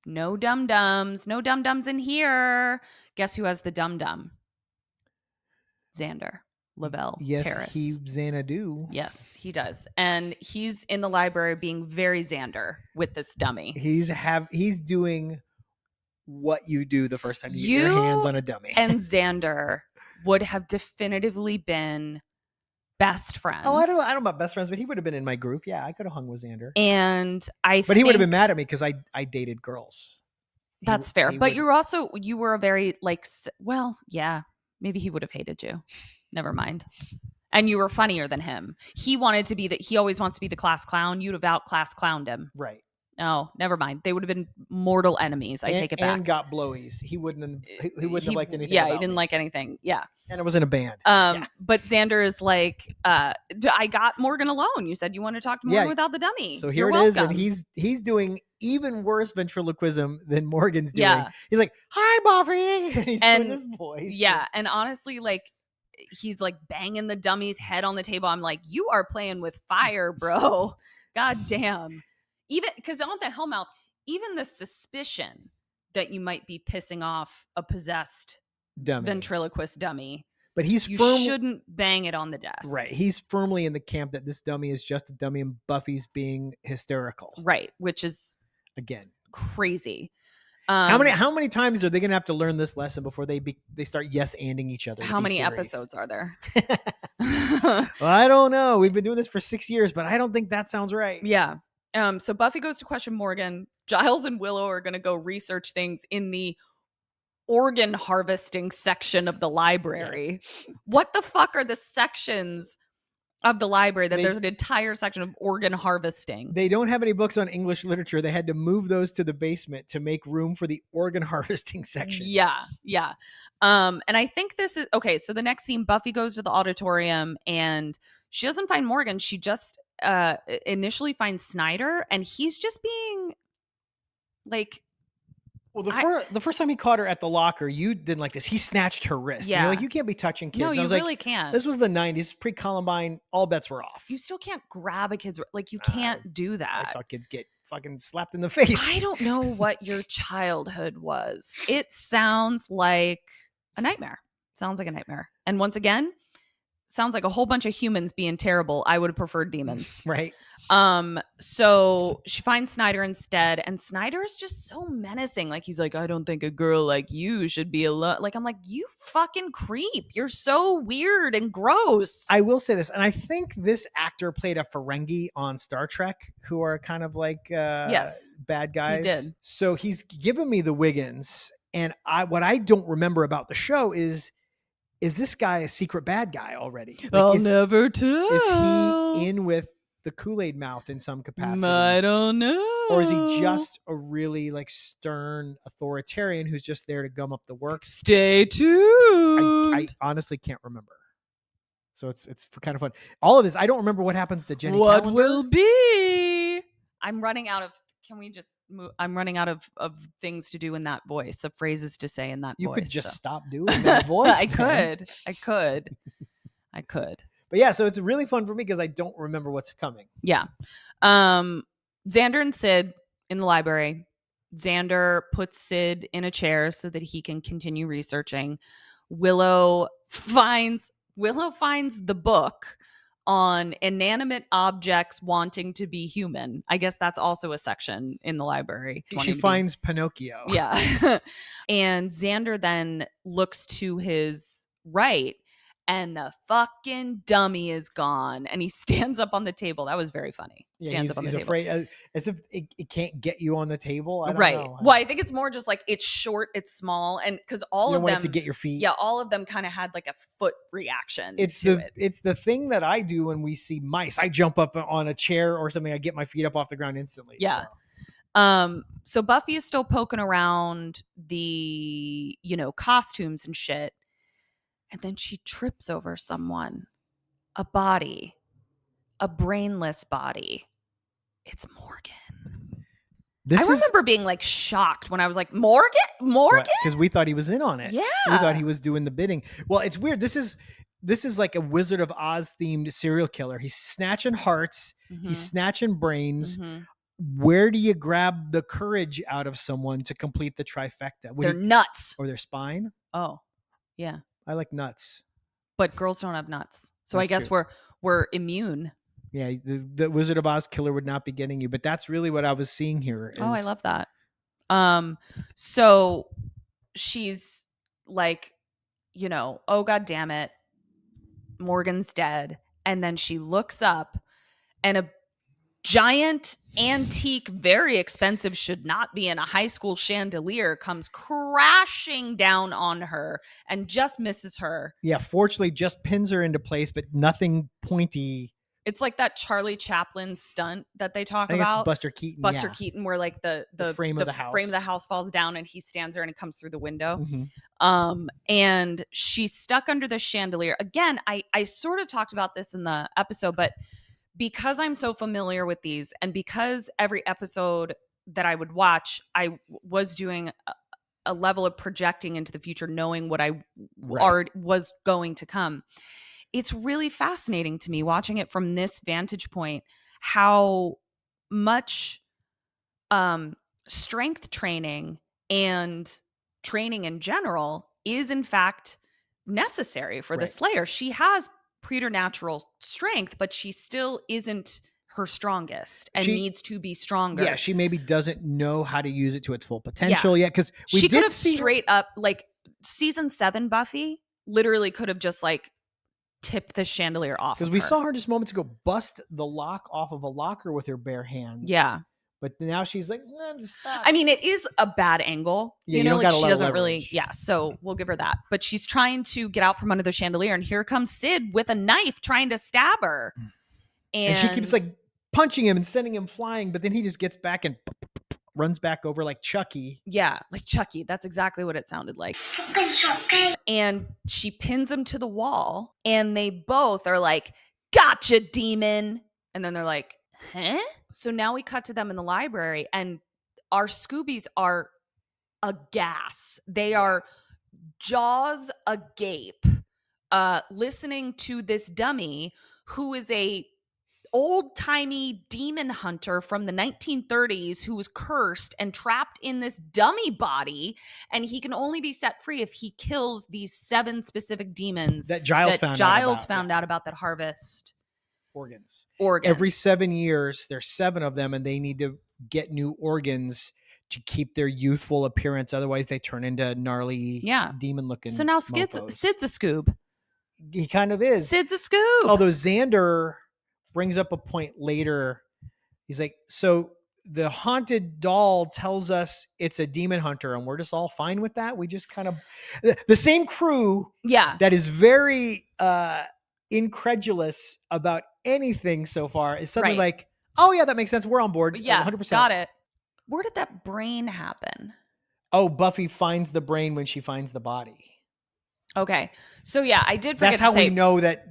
No dum-dums. No dum-dums in here. Guess who has the dum-dum? Xander Lavelle Harris. Yes, he Xanadu. Yes, he does. And he's in the library being very Xander with this dummy. He's doing what you do the first time you get your hands on a dummy. And Xander would have definitively been best friends. Oh, I don't know about best friends, but he would have been in my group. Yeah, I could have hung with Xander. And But he would have been mad at me because I dated girls. That's fair. But you were a very maybe he would have hated you. Never mind. And you were funnier than him. He wanted to be he always wants to be the class clown. You'd have outclass clowned him. Right. Oh, never mind. They would have been mortal enemies. I take it back. And got blowies. He wouldn't have liked anything. Yeah, about he didn't me. like anything. Yeah. And it was in a band. But Xander is like, I got Morgan alone. You said you want to talk to Morgan without the dummy. So here You're it is, welcome. and he's doing even worse ventriloquism than Morgan's doing. Yeah. He's like, "Hi, Buffy," and he's doing this voice. Yeah, and honestly, like, he's like banging the dummy's head on the table. I'm like, you are playing with fire, bro. God damn. Even because on the Hellmouth, even the suspicion that you might be pissing off a possessed ventriloquist dummy. But you shouldn't bang it on the desk. Right. He's firmly in the camp that this dummy is just a dummy and Buffy's being hysterical. Right. Which is, again, crazy. How many times are they going to have to learn this lesson before they start yes-anding each other? How many episodes are there? Well, I don't know. We've been doing this for 6 years, but I don't think that sounds right. Yeah. So Buffy goes to question Morgan. Giles and Willow are going to go research things in the organ harvesting section of the library. Yes. What the fuck are the sections of the library that there's an entire section of organ harvesting? They don't have any books on English literature. They had to move those to the basement to make room for the organ harvesting section. Yeah. And I think this is okay. So the next scene, Buffy goes to the auditorium and she doesn't find Morgan. She just initially finds Snyder, and he's just being like, well, the first time he caught her at the locker, you didn't like this. He snatched her wrist. Yeah. You're like, you can't be touching kids. No, you really like, can't. This was the 90s, pre-Columbine. All bets were off. You still can't grab a kid's, like, you can't do that. I saw kids get fucking slapped in the face. I don't know what your childhood was. It sounds like a nightmare. Sounds like a nightmare. And once again, sounds like a whole bunch of humans being terrible. I would have preferred demons. Right. So she finds Snyder instead, and Snyder is just so menacing. Like, he's like, I don't think a girl like you should be alone. Like, I'm like, you fucking creep. You're so weird and gross. I will say this, and I think this actor played a Ferengi on Star Trek, who are kind of like yes, bad guys. He did. So he's given me the Wiggins, and what I don't remember about the show is this guy a secret bad guy already? Like, I'll never tell. Is he in with the Kool-Aid mouth in some capacity? I don't know. Or is he just a really like stern authoritarian who's just there to gum up the works? Stay tuned. I honestly can't remember. So it's kind of fun. All of this, I don't remember what happens to Jenny. What Calendar. will be? I'm running out of. Can we just move? I'm running out of things to do in that voice, of phrases to say in that voice. You could just stop doing that voice. I could. But yeah, so it's really fun for me because I don't remember what's coming. Yeah. Xander and Sid in the library. Xander puts Sid in a chair so that he can continue researching. Willow finds the book on inanimate objects wanting to be human. I guess that's also a section in the library. She finds Pinocchio. Yeah. And Xander then looks to his right, and the fucking dummy is gone. And he stands up on the table. That was very funny. He's afraid, as if it can't get you on the table. I don't know. Well, I think it's more just like it's short, it's small, and because all of them want it to get your feet. Yeah, all of them kind of had like a foot reaction. It's the thing that I do when we see mice. I jump up on a chair or something. I get my feet up off the ground instantly. Yeah. So Buffy is still poking around the costumes and shit. And then she trips over someone, a body, a brainless body. It's Morgan. I remember being like shocked when I was like, Morgan? Because we thought he was in on it. Yeah. We thought he was doing the bidding. Well, it's weird. This is like a Wizard of Oz themed serial killer. He's snatching hearts. Mm-hmm. He's snatching brains. Mm-hmm. Where do you grab the courage out of someone to complete the trifecta? Their nuts. Or their spine? Oh, yeah. I like nuts. But girls don't have nuts. So that's I guess true. we're immune. Yeah, the Wizard of Oz killer would not be getting you. But that's really what I was seeing here. Oh, I love that. So she's like, oh, God damn it. Morgan's dead. And then she looks up and giant, antique, very expensive, should not be in a high school chandelier comes crashing down on her and just misses her. Yeah, fortunately just pins her into place, but nothing pointy. It's like that Charlie Chaplin stunt that they talk I think it's about. Buster Keaton. Buster yeah. Keaton, where like the frame of the house. frame of the house falls down and he stands there and it comes through the window. Mm-hmm. And she's stuck under the chandelier. Again, I sort of talked about this in the episode, but because I'm so familiar with these, and because every episode that I would watch, I was doing a level of projecting into the future, knowing what I already was going to come. It's really fascinating to me watching it from this vantage point, how much strength training and training in general is in fact necessary for the Slayer. She has preternatural strength, but she still isn't her strongest and needs to be stronger. Yeah, she maybe doesn't know how to use it to its full potential yet, because she could have straight up, like season 7 Buffy literally could have just like tipped the chandelier off, because we saw her just moments ago bust the lock off of a locker with her bare hands. Yeah. But now she's like, I'm stuck. I mean, it is a bad angle. Yeah, you know, like she doesn't leverage. really, so we'll give her that. But she's trying to get out from under the chandelier, and here comes Sid with a knife trying to stab her. And she keeps like punching him and sending him flying, but then he just gets back and runs back over like Chucky. Yeah, like Chucky. That's exactly what it sounded like. And she pins him to the wall, and they both are like, gotcha, demon. And then they're like, huh? So now we cut to them in the library, and our Scoobies are aghast. They are jaws agape, listening to this dummy who is a old-timey demon hunter from the 1930s who was cursed and trapped in this dummy body, and he can only be set free if he kills these 7 specific demons that Giles found out about that harvest organs. Organs. Every 7 years, there's 7 of them, and they need to get new organs to keep their youthful appearance. Otherwise, they turn into gnarly, demon-looking. So now Sid's a Scoob. He kind of is. Sid's a Scoob. Although Xander brings up a point later. He's like, so the haunted doll tells us it's a demon hunter, and we're just all fine with that. We just kind of the same crew, that is very incredulous about anything so far is suddenly like, oh yeah, that makes sense. We're on board. 100%. Got it. Where did that brain happen? Oh, Buffy finds the brain when she finds the body. Okay. So yeah, I did forget That's how we know that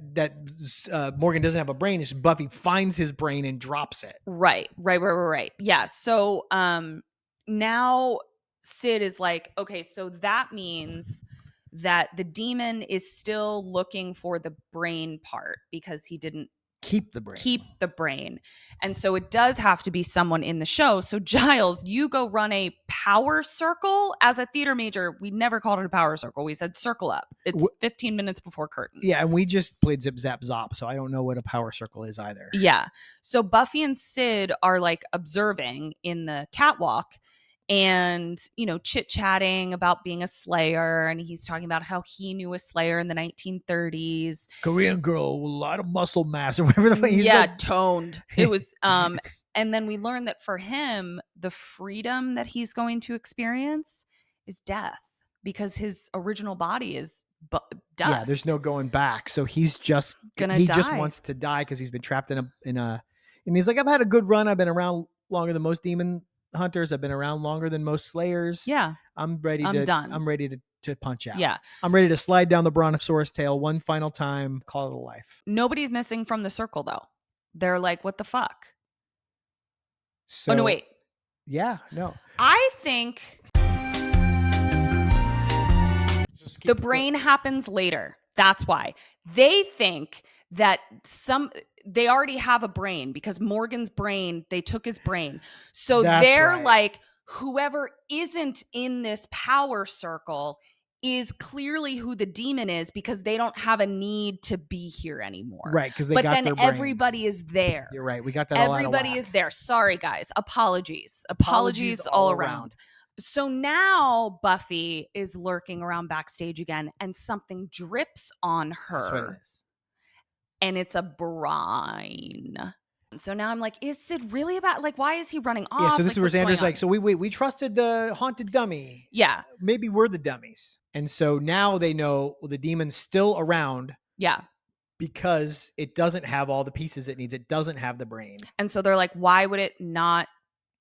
Morgan doesn't have a brain. Is Buffy finds his brain and drops it. Right. Yeah. So now Sid is like, okay, so that means that the demon is still looking for the brain part because he didn't keep the brain. And so it does have to be someone in the show. So Giles, you go run a power circle. As a theater major, we never called it a power circle. We said circle up. It's 15 minutes before curtain. Yeah, and we just played Zip Zap Zop, so I don't know what a power circle is either. Yeah. So Buffy and Sid are like observing in the catwalk and, you know, chit-chatting about being a Slayer. And he's talking about how he knew a Slayer in the 1930s. Korean girl with a lot of muscle mass or whatever the fuck. Like, toned. It was, and then we learn that for him, the freedom that he's going to experience is death because his original body is dust. Yeah, there's no going back. So he's just gonna die. Just wants to die because he's been trapped in a, and he's like, I've had a good run. I've been around longer than most demon hunters. I've been around longer than most Slayers. Yeah. I'm done. I'm ready to punch out. Yeah. I'm ready to slide down the brontosaurus tail one final time, call it a life. Nobody's missing from the circle though. They're like, what the fuck? So, oh no, wait. Yeah, no. I think the brain happens later. That's why. They think that they already have a brain because Morgan's brain, they took his brain. So they're like, whoever isn't in this power circle is clearly who the demon is because they don't have a need to be here anymore. Right, because but then everybody is there. You're right. We got that all out of whack. Everybody is there. Sorry, guys. Apologies all around. So now Buffy is lurking around backstage again and something drips on her. That's what it is. And it's a brine. So now I'm like, is it really about, like, why is he running off? Yeah, so this Like, is where what's Xander's going like, on? so we trusted the haunted dummy. Yeah. Maybe we're the dummies. And so now they know the demon's still around Yeah. because it doesn't have all the pieces it needs. It doesn't have the brain. And so they're like, why would it not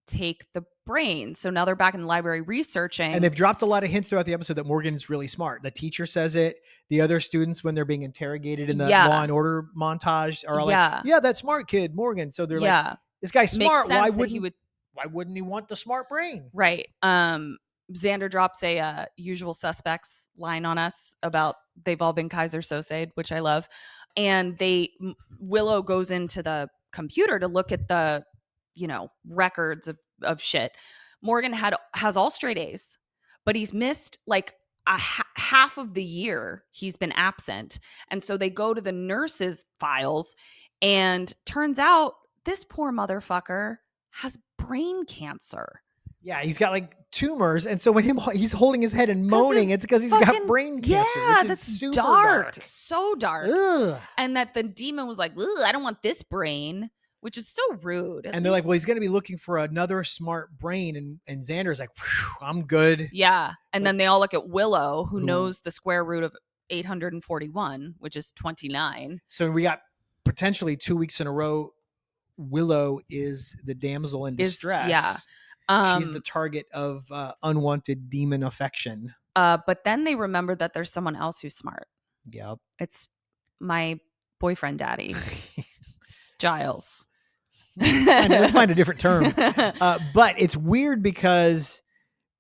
take the brain? So now they're back in the library researching. And they've dropped a lot of hints throughout the episode that Morgan's really smart. The teacher says it. The other students, when they're being interrogated in the Law and Order montage, are like, yeah, that smart kid, Morgan. So they're like, this guy's smart. Why wouldn't he want the smart brain? Right. Xander drops a usual suspects line on us about they've all been Kaiser Sosed, which I love. And Willow goes into the computer to look at the, records of shit. Morgan has all straight A's, but he's missed like half of the year he's been absent. And so they go to the nurse's files, and turns out this poor motherfucker has brain cancer. Yeah, he's got like tumors, and so when he's holding his head and moaning, it's because he's got brain cancer. Yeah, which that's is super dark, so dark. Ugh. And that the demon was like, I don't want this brain, which is so rude. And they're like, well, he's going to be looking for another smart brain, and Xander's like, I'm good. Yeah, and then they all look at Willow, who knows the square root of 841, which is 29. So we got potentially 2 weeks in a row. Willow is the damsel in distress. Yeah. She's the target of unwanted demon affection. But then they remember that there's someone else who's smart. Yep. It's my boyfriend daddy, Giles. Let's find a different term. But it's weird because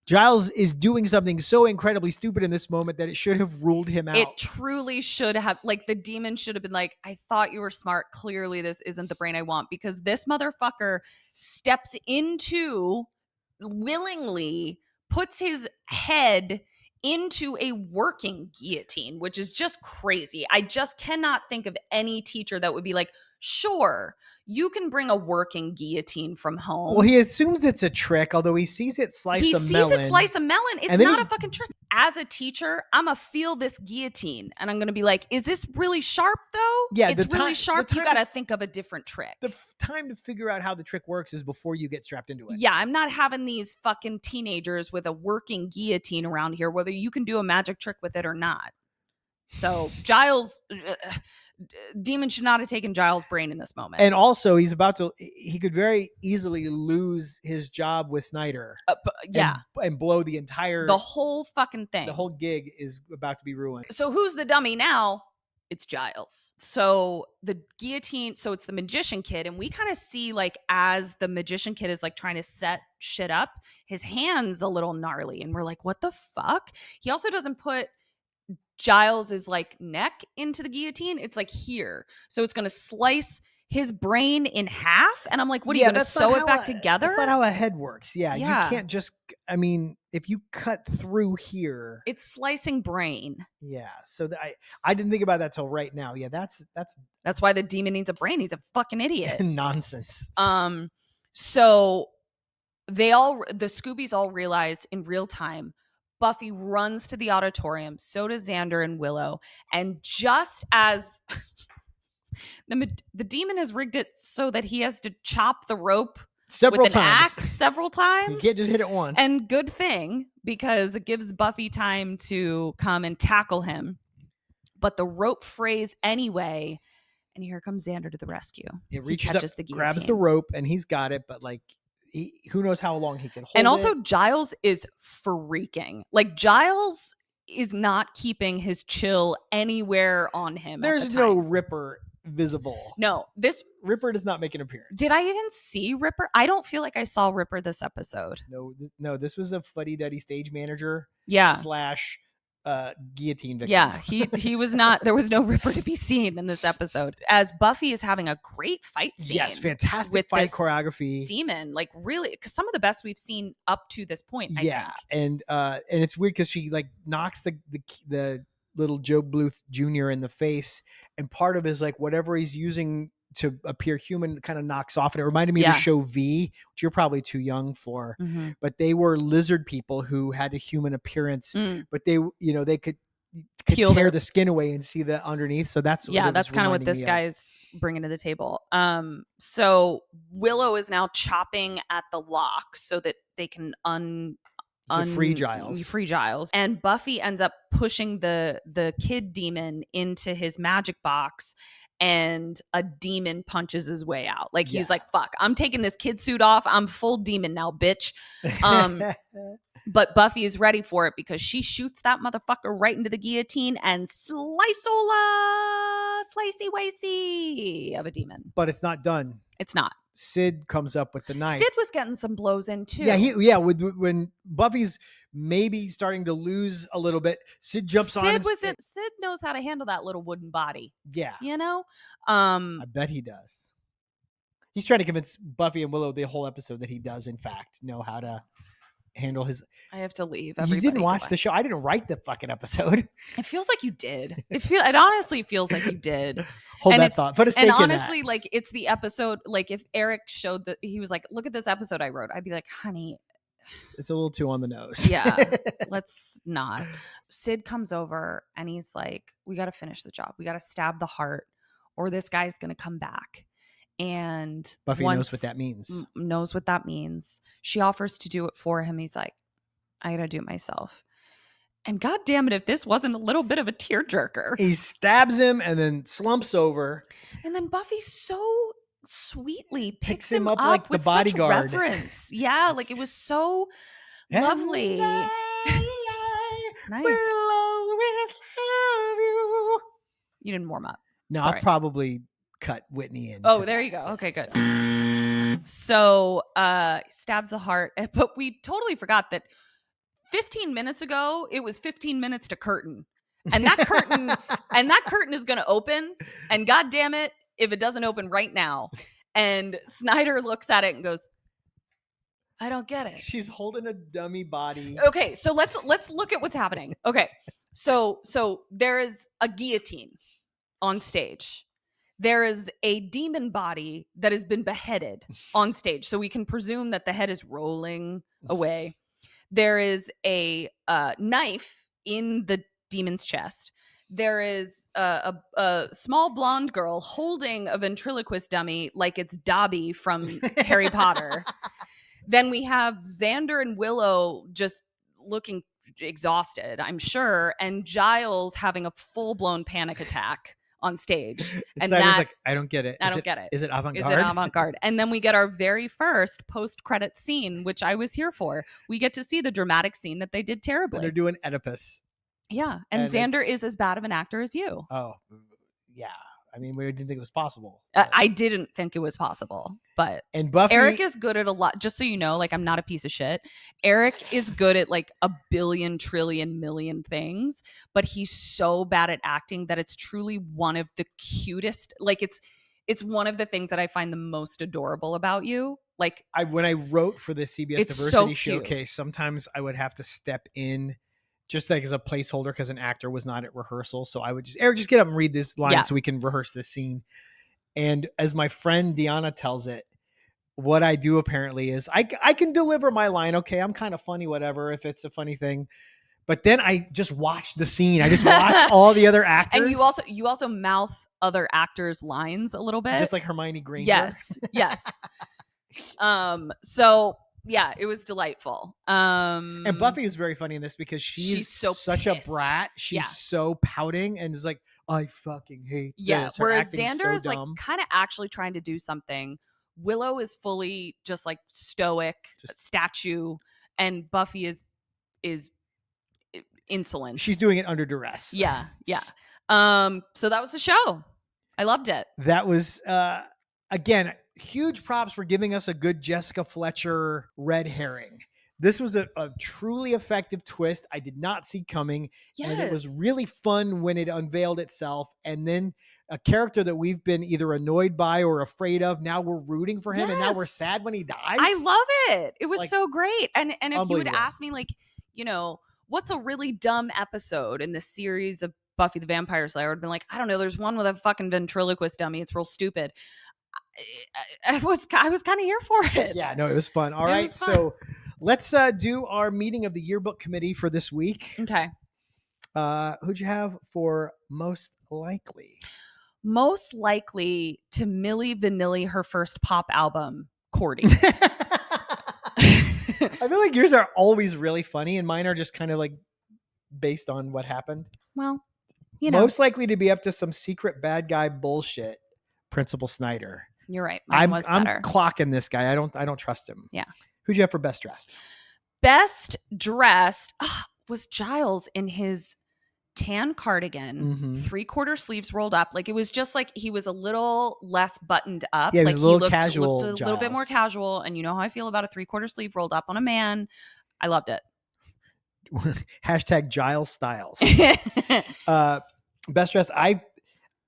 Giles is doing something so incredibly stupid in this moment that it should have ruled him out. It truly should have. Like, the demon should have been like, I thought you were smart. Clearly, this isn't the brain I want, because this motherfucker steps into, willingly puts his head into a working guillotine, which is just crazy. I just cannot think of any teacher that would be like, sure, you can bring a working guillotine from home. Well, he assumes it's a trick, although he sees it slice a melon. It's not a fucking trick. As a teacher, I'm going to feel this guillotine, and I'm going to be like, is this really sharp, though? Yeah, it's really sharp. You got to think of a different trick. The time to figure out how the trick works is before you get strapped into it. Yeah, I'm not having these fucking teenagers with a working guillotine around here, whether you can do a magic trick with it or not. So Giles, demon should not have taken Giles' brain in this moment. And also, he could very easily lose his job with Snyder. And blow the whole fucking thing. The whole gig is about to be ruined. So who's the dummy now? It's Giles. So the guillotine, so it's the magician kid. And we kind of see, like, as the magician kid is like trying to set shit up, his hand's a little gnarly. And we're like, what the fuck? He also doesn't put Giles's like neck into the guillotine. It's like here. So it's going to slice his brain in half. And I'm like, what are you going to sew it back together? That's not how a head works. Yeah. You can't just, if you cut through here, it's slicing brain. Yeah. So I didn't think about that till right now. Yeah. That's why the demon needs a brain. He's a fucking idiot. Nonsense. So the Scoobies all realize in real time, Buffy runs to the auditorium. So does Xander and Willow. And just as the demon has rigged it so that he has to chop the rope several with an times. axe several times. You can't just hit it once. And good thing, because it gives Buffy time to come and tackle him. But the rope frays anyway. And here comes Xander to the rescue. It reaches up, grabs the rope, and he's got it. But like, who knows how long he can hold it. And also, Giles is freaking. Like, Giles is not keeping his chill anywhere on him. There's no Ripper visible. No, this Ripper does not make an appearance. Did I even see Ripper? I don't feel like I saw Ripper this episode. No, this was a fuddy-duddy stage manager. Yeah. / guillotine victim. Yeah, he was not. There was no Ripper to be seen in this episode. As Buffy is having a great fight scene. Yes, fantastic fight choreography. Demon, like, really, because some of the best we've seen up to this point. I think. And it's weird because she like knocks the little Joe Bluth Jr. in the face, and part of his like whatever he's using to appear human kind of knocks off. And it reminded me of the show V, which you're probably too young for, but they were lizard people who had a human appearance, but they could tear the skin away and see the underneath. So that's kind of what this guy's bringing to the table. So Willow is now chopping at the lock so that they can free Giles. Free Giles. And Buffy ends up pushing the kid demon into his magic box, and a demon punches his way out. Like he's like, fuck, I'm taking this kid suit off. I'm full demon now, bitch. But Buffy is ready for it because she shoots that motherfucker right into the guillotine and slice-ola, slicey-wacey of a demon. But it's not done. It's not. Sid comes up with the knife. Sid was getting some blows in too. Yeah, when Buffy's maybe starting to lose a little bit, Sid jumps on him. Sid knows how to handle that little wooden body. Yeah. You know? I bet he does. He's trying to convince Buffy and Willow the whole episode that he does, in fact, know how to handle his... I have to leave. You didn't watch the show. I didn't write the fucking episode. It feels like you did. It honestly feels like you did. Hold that thought. Put a stake in that. And honestly, like, it's the episode, like, if Eric showed that, he was like, look at this episode I wrote, I'd be like, honey, it's a little too on the nose. Yeah, let's not. Sid comes over and he's like, we got to finish the job. We got to stab the heart or this guy's going to come back. And Buffy knows what that means. Knows what that means. She offers to do it for him. He's like, I got to do it myself. And God damn it, if this wasn't a little bit of a tearjerker. He stabs him and then slumps over. And then Buffy so sweetly picks him up like with the bodyguard. Such reverence. Yeah, like it was so lovely. Nice. Will always love you. You didn't warm up. No, Sorry. I'll probably cut Whitney in. Oh, there you go. Okay, good. So stabs the heart. But we totally forgot that 15 minutes ago, it was 15 minutes to curtain. And that curtain is gonna open. And God damn it, if it doesn't open right now. And Snyder looks at it and goes, I don't get it. She's holding a dummy body. Okay, so let's look at what's happening. Okay. So there is a guillotine on stage. There is a demon body that has been beheaded on stage. So we can presume that the head is rolling away. There is a knife in the demon's chest. There is a small blonde girl holding a ventriloquist dummy like it's Dobby from Harry Potter. Then we have Xander and Willow just looking exhausted, I'm sure, and Giles having a full-blown panic attack on stage. And that was like, I don't get it. I don't get it. Is it avant-garde? Is it avant-garde? And then we get our very first post-credit scene, which I was here for. We get to see the dramatic scene that they did terribly. And they're doing Oedipus. Yeah. And Xander is as bad of an actor as you. Oh, yeah. I mean, we didn't think it was possible. I didn't think it was possible, but and Buffy, Eric is good at a lot. Just so you know, like, I'm not a piece of shit. Eric is good at like a billion, trillion, million things, but he's so bad at acting that it's truly one of the cutest. Like, it's one of the things that I find the most adorable about you. Like, when I wrote for the CBS Diversity Showcase, sometimes I would have to step in just like as a placeholder because an actor was not at rehearsal. So I would Eric, just get up and read this line so we can rehearse this scene. And as my friend Deanna tells it, what I do apparently is I can deliver my line. Okay, I'm kind of funny, whatever, if it's a funny thing. But then I just watch the scene. I just watch all the other actors. And you also mouth other actors' lines a little bit. Just like Hermione Granger. Yes. So yeah, it was delightful. And Buffy is very funny in this because she's so such pissed. A brat. She's so pouting and is like, I fucking hate this. Her Whereas Xander is so like kind of actually trying to do something. Willow is fully just like stoic, statue, and Buffy is insolent. She's doing it under duress. Yeah. So that was the show. I loved it. That was again, huge props for giving us a good Jessica Fletcher red herring. This was a truly effective twist I did not see coming. Yes. And it was really fun when it unveiled itself. And then a character that we've been either annoyed by or afraid of, now we're rooting for him. And now we're sad when he dies. I love it. It was so great. And if you would ask me, like, you know, what's a really dumb episode in the series of Buffy the Vampire Slayer, I would have been like, I don't know, there's one with a fucking ventriloquist dummy. It's real stupid. I was kind of here for it. Yeah, no, it was fun. All right, so let's do our meeting of the yearbook committee for this week. Okay. Who'd you have for most likely? Most likely to Milli Vanilli her first pop album, Cordy. I feel like yours are always really funny, and mine are just kind of like based on what happened. Well, you know, Most likely to be up to some secret bad guy bullshit, Principal Snyder. you're right. Mine was better. I'm clocking this guy. I don't trust him. Yeah. Who'd you have for best dressed? Best dressed was Giles in his tan cardigan, 3/4 sleeves rolled up. Like, it was just like he was a little less buttoned up. Yeah, like he looked casual, looked a little bit more Giles. casual. And you know how I feel about a 3/4 sleeve rolled up on a man. I loved it. Hashtag Giles Styles. Best dressed.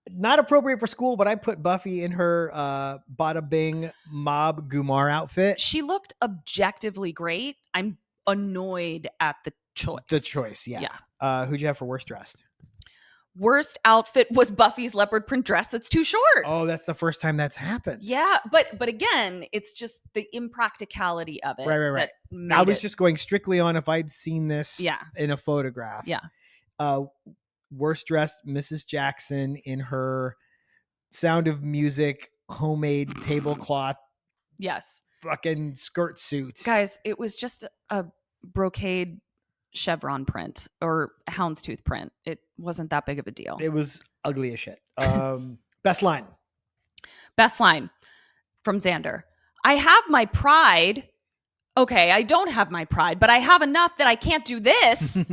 Not appropriate for school, but I put Buffy in her bada bing mob Gumar outfit. She looked objectively great. I'm annoyed at the choice. The choice, yeah. Who'd you have for worst dressed? Worst outfit was Buffy's leopard print dress that's too short. Oh, that's the first time that's happened. Yeah, but again, it's just the impracticality of it. Right. That I was just going strictly on if I'd seen this Yeah. in a photograph. Yeah. Worst dressed Mrs. Jackson in her Sound of Music homemade tablecloth Yes. fucking skirt suit. Guys, it was just a brocade chevron print or houndstooth print. It wasn't that big of a deal. It was ugly as shit. Best line. Best line from Xander. I have my pride. Okay, I don't have my pride, but I have enough that I can't do this.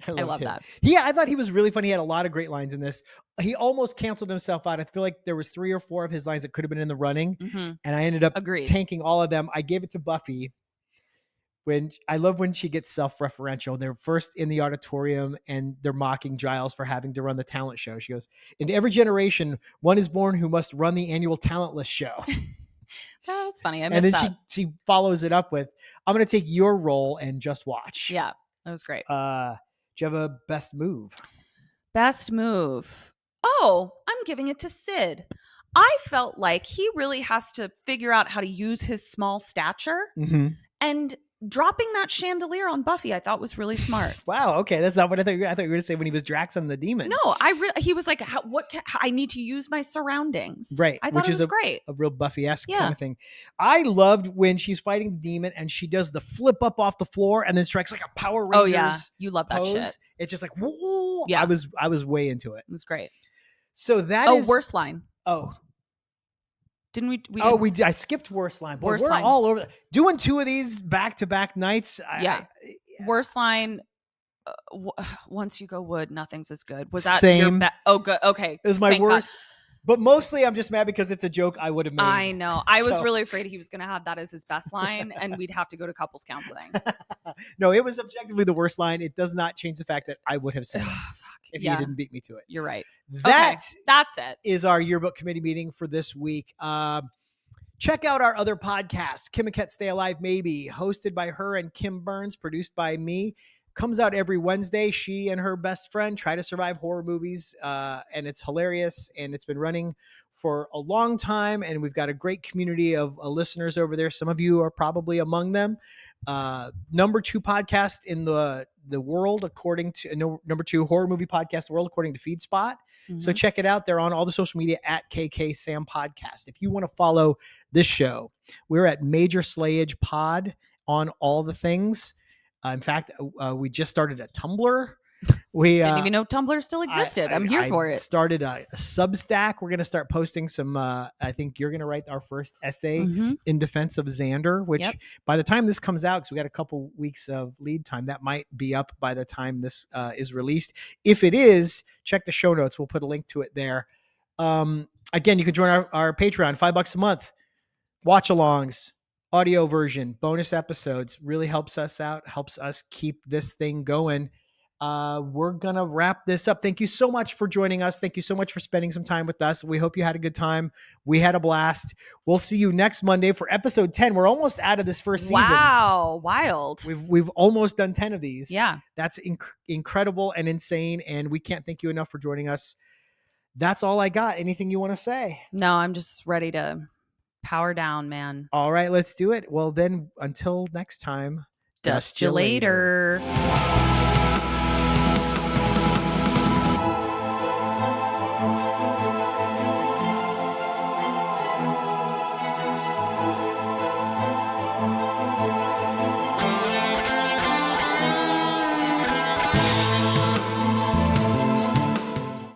I love that. Yeah, I thought he was really funny. He had a lot of great lines in this. He almost canceled himself out. I feel like there was 3 or 4 of his lines that could have been in the running, and I ended up tanking all of them. I gave it to Buffy. I love when she gets self-referential. They're first in the auditorium and they're mocking Giles for having to run the talent show. She goes, "In every generation, one is born who must run the annual talentless show." That was funny. I missed that. And then she follows it up with, "I'm going to take your role and just watch." Yeah, that was great. Do you have a best move? Best move. Oh, I'm giving it to Sid. I felt like he really has to figure out how to use his small stature, and dropping that chandelier on Buffy, I thought was really smart. Wow. Okay, that's not what I thought. I thought you were going to say when he was Draxon the demon. No, he was like, I need to use my surroundings. Right. I thought it was great. A real Buffy-esque kind of thing. I loved when she's fighting the demon and she does the flip up off the floor and then strikes like a Power Rangers. Oh yeah, you love that shit. It's just like, whoa. Yeah, I was way into it. It was great. So that is worst line. Oh. Didn't we? We did. I skipped worst line. Boy, worst we're line. all over. Doing 2 of these back-to-back nights. Worst line. Once you go wood, nothing's as good. Was that same? Oh, good. Okay, it was my worst. God. But mostly, I'm just mad because it's a joke I would have made. I know. I was really afraid he was going to have that as his best line, and we'd have to go to couples counseling. No, it was objectively the worst line. It does not change the fact that I would have said it if you didn't beat me to it. You're right. That's it. Is our yearbook committee meeting for this week. Check out our other podcasts, Kim and Ket Stay Alive Maybe, hosted by her and Kim Burns, produced by me. Comes out every Wednesday. She and her best friend try to survive horror movies, and it's hilarious, and it's been running for a long time, and we've got a great community of listeners over there. Some of you are probably among them. Number 2 podcast in the world, according to number 2 horror movie podcast in the world, according to FeedSpot. So check it out. They're on all the social media at KK Sam Podcast. If you want to follow this show, we're at Major Slayage Pod on all the things. In fact, we just started a Tumblr. We didn't even know Tumblr still existed. I'm here for it. Started a Substack. We're going to start posting some. I think you're going to write our first essay in defense of Xander, which by the time this comes out, because we got a couple weeks of lead time, that might be up by the time this is released. If it is, check the show notes. We'll put a link to it there. Again, you can join our Patreon, $5 a month. Watch-alongs, audio version, bonus episodes. Really helps us out. Helps us keep this thing going. We're gonna wrap this up. Thank you so much for joining us. Thank you so much for spending some time with us. We hope you had a good time. We had a blast. We'll see you next Monday for episode 10. We're almost out of this first season. Wow, wild. We've almost done 10 of these. Yeah, that's incredible and insane, and we can't thank you enough for joining us. That's all I got. Anything you want to say? No, I'm just ready to power down, man. All right, let's do it. Well, then, until next time, dust you later.